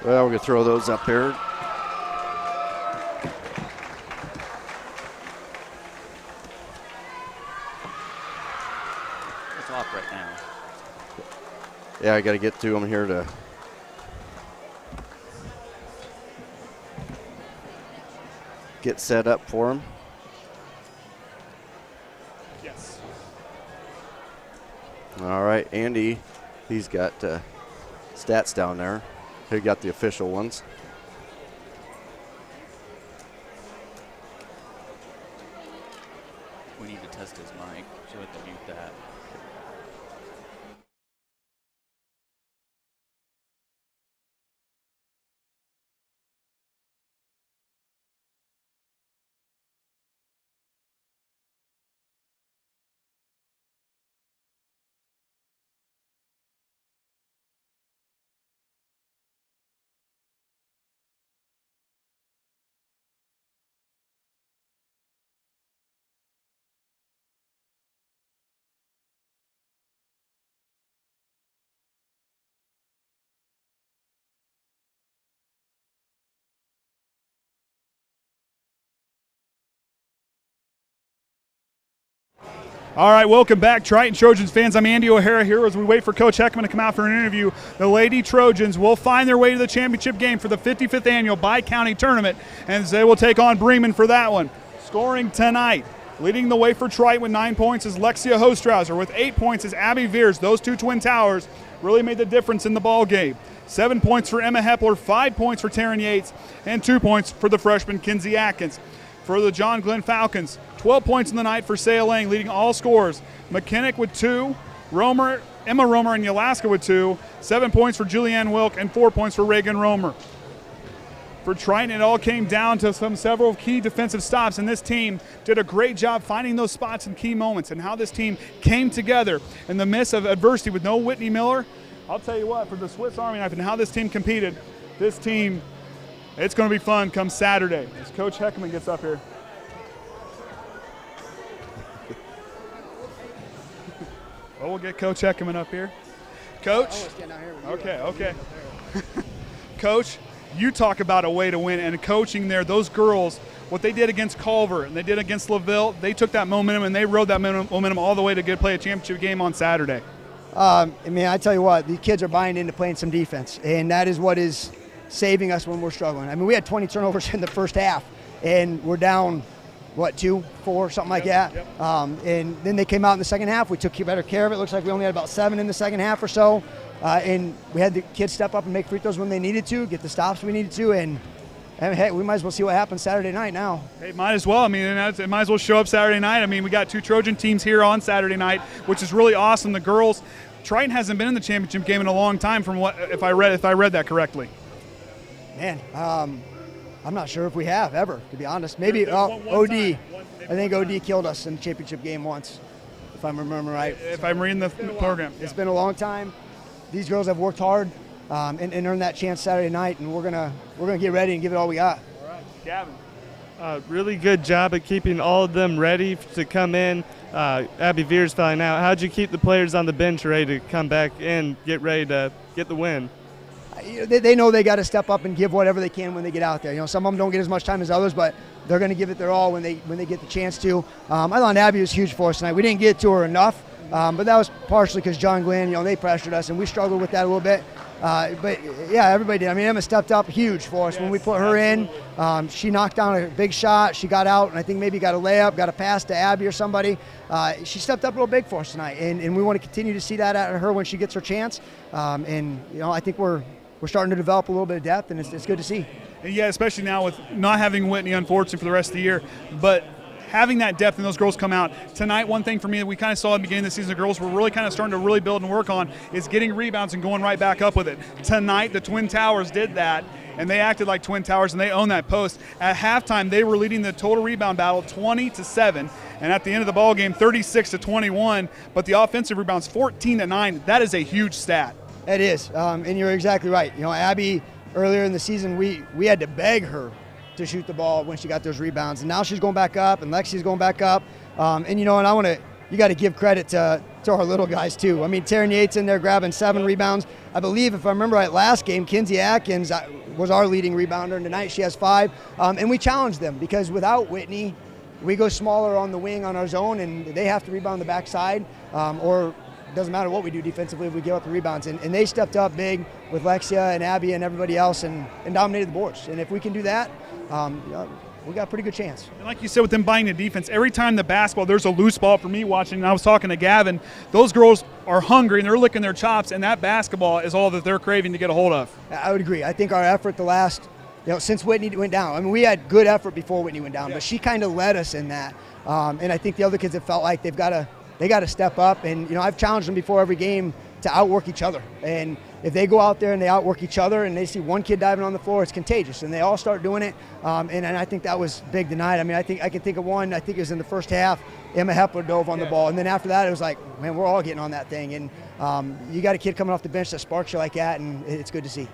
Well, we're going to throw those up here. It's off right now. Yeah, I got to get to them here to get set up for them. Yes. All right, Andy, he's got stats down there. He got the official ones. We need to test his mic, so we have to mute that. All right, welcome back, Triton Trojans fans. I'm Andy O'Hara here as we wait for Coach Heckaman to come out for an interview. The Lady Trojans will find their way to the championship game for the 55th annual Bi-County Tournament, and they will take on Bremen for that one. Scoring tonight, leading the way for Triton with 9 points is Lexia Hostrawser. With 8 points is Abbey Viers. Those two twin towers really made the difference in the ball game. 7 points for Emma Hepler, 5 points for Taren Yates, and 2 points for the freshman Kinsey Atkins. For the John Glenn Falcons, 12 points in the night for Saya Lang, leading all scores. McKinnick with 2, Emma Romer and Alaska with 2, 7 points for Julianne Wilk, and 4 points for Reagan Romer. For Triton, it all came down to several key defensive stops, and this team did a great job finding those spots in key moments and how this team came together in the midst of adversity with no Whytnie Miller. I'll tell you what, for the Swiss Army knife and how this team competed, this team, it's going to be fun come Saturday as Coach Heckaman gets up here. Well, we'll get Coach Heckaman up here. Coach? Okay. Coach, you talk about a way to win and coaching there. Those girls, what they did against Culver and they did against LaVille, they took that momentum and they rode that momentum all the way to play a championship game on Saturday. I tell you what, the kids are buying into playing some defense, and that is what is saving us when we're struggling. I mean, we had 20 turnovers in the first half, and we're down, 2, 4, something like that. Yep. And then they came out in the second half. We took better care of it. Looks like we only had about 7 in the second half or so. And we had the kids step up and make free throws when they needed to, get the stops we needed to, and hey, we might as well see what happens Saturday night now. Hey, might as well. I mean, it might as well show up Saturday night. I mean, we got 2 Trojan teams here on Saturday night, which is really awesome. The girls, Triton hasn't been in the championship game in a long time. From what if I read that correctly. Man, I'm not sure if we have ever, to be honest. Maybe OD. I think OD killed us in the championship game once, if I remember right. If I'm reading the program. It's been a long time. These girls have worked hard. and earn that chance Saturday night. And we're gonna get ready and give it all we got. All right, Gavin. Really good job at keeping all of them ready to come in. Abbey Viers flying out. How'd you keep the players on the bench ready to come back in, get ready to get the win? They know they got to step up and give whatever they can when they get out there. You know, some of them don't get as much time as others, but they're going to give it their all when they get the chance to. I thought Abbey was huge for us tonight. We didn't get to her enough, but that was partially because John Glenn, you know, they pressured us, and we struggled with that a little bit. But yeah, everybody did. I mean, Emma stepped up huge for us when we put her in. She knocked down a big shot. She got out, and I think maybe got a layup, got a pass to Abbey or somebody. She stepped up real big for us tonight, and we want to continue to see that out of her when she gets her chance. And you know, I think we're starting to develop a little bit of depth, and it's good to see. Yeah, especially now with not having Whytnie, unfortunately, for the rest of the year, but having that depth and those girls come out. Tonight, one thing for me that we kind of saw at the beginning of the season, the girls were really kind of starting to really build and work on is getting rebounds and going right back up with it. Tonight, the Twin Towers did that, and they acted like Twin Towers, and they owned that post. At halftime, they were leading the total rebound battle 20-7, and at the end of the ball game, 36-21, but the offensive rebounds 14-9. That is a huge stat. It is, and you're exactly right. You know, Abbey, earlier in the season, we had to beg her to shoot the ball when she got those rebounds, and now she's going back up, and Lexia's going back up. And you know, and you got to give credit to our little guys too. I mean, Taren Yates in there grabbing 7 rebounds. I believe, if I remember right, last game, Kinsey Atkins was our leading rebounder, and tonight she has 5. And we challenged them because without Whytnie, we go smaller on the wing on our zone, and they have to rebound the backside, or it doesn't matter what we do defensively if we give up the rebounds. And they stepped up big with Lexia and Abbey and everybody else and dominated the boards. And if we can do that, we got a pretty good chance. And like you said, with them buying the defense, every time the basketball, there's a loose ball for me watching, and I was talking to Gavin, those girls are hungry and they're licking their chops, and that basketball is all that they're craving to get a hold of. I would agree. I think our effort the last, since Whytnie went down, I mean, we had good effort before Whytnie went down, but she kind of led us in that. And I think the other kids have felt like they got to step up. And, you know, I've challenged them before every game to outwork each other. And if they go out there and they outwork each other and they see one kid diving on the floor, it's contagious, and they all start doing it. And I think that was big tonight. I mean, I can think of one. I think it was in the first half. Emma Hepler dove on the ball, and then after that, it was like, man, we're all getting on that thing. And you got a kid coming off the bench that sparks you like that, and it's good to see.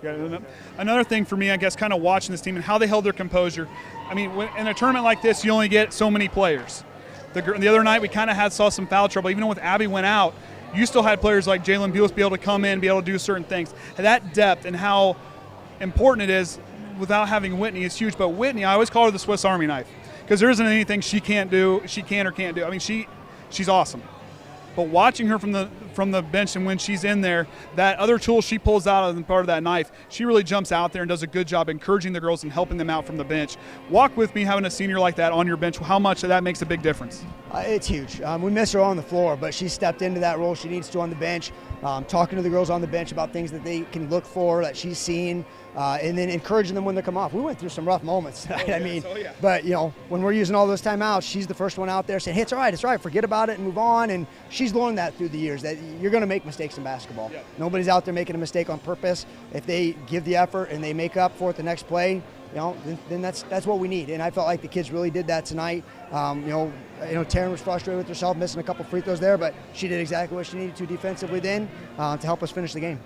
Yeah, another thing for me, I guess, kind of watching this team and how they held their composure. I mean, in a tournament like this, you only get so many players. The other night, we kind of saw some foul trouble. Even with Abbey went out, you still had players like Jaelyn Bules be able to come in, be able to do certain things. And that depth and how important it is without having Whytnie is huge. But Whytnie, I always call her the Swiss Army knife because there isn't anything she can't do, she can or can't do. I mean, she's awesome. But watching her from the bench and when she's in there, that other tool she pulls out of part of that knife, she really jumps out there and does a good job encouraging the girls and helping them out from the bench. Walk with me having a senior like that on your bench, how much that makes a big difference. It's huge. We miss her on the floor, but she stepped into that role she needs to on the bench, talking to the girls on the bench about things that they can look for, that she's seen, and then encouraging them when they come off. We went through some rough moments tonight. I mean, but, you know, when we're using all those timeouts, she's the first one out there saying, hey, it's all right, forget about it and move on. And she's learned that through the years, that you're going to make mistakes in basketball. Yeah. Nobody's out there making a mistake on purpose. If they give the effort and they make up for it the next play, then that's what we need. And I felt like the kids really did that tonight. Taren was frustrated with herself, missing a couple free throws there, but she did exactly what she needed to defensively then to help us finish the game.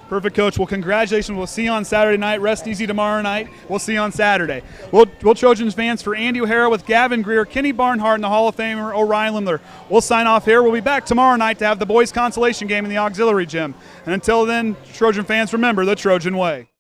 Perfect, Coach. Well, congratulations. We'll see you on Saturday night. Rest easy tomorrow night. We'll see you on Saturday. Well, Trojans fans, for Andy O'Hara with Gavin, Greer, Kenny Barnhart, and the Hall of Famer Orion Lemler, we'll sign off here. We'll be back tomorrow night to have the boys' consolation game in the auxiliary gym. And until then, Trojan fans, remember the Trojan way.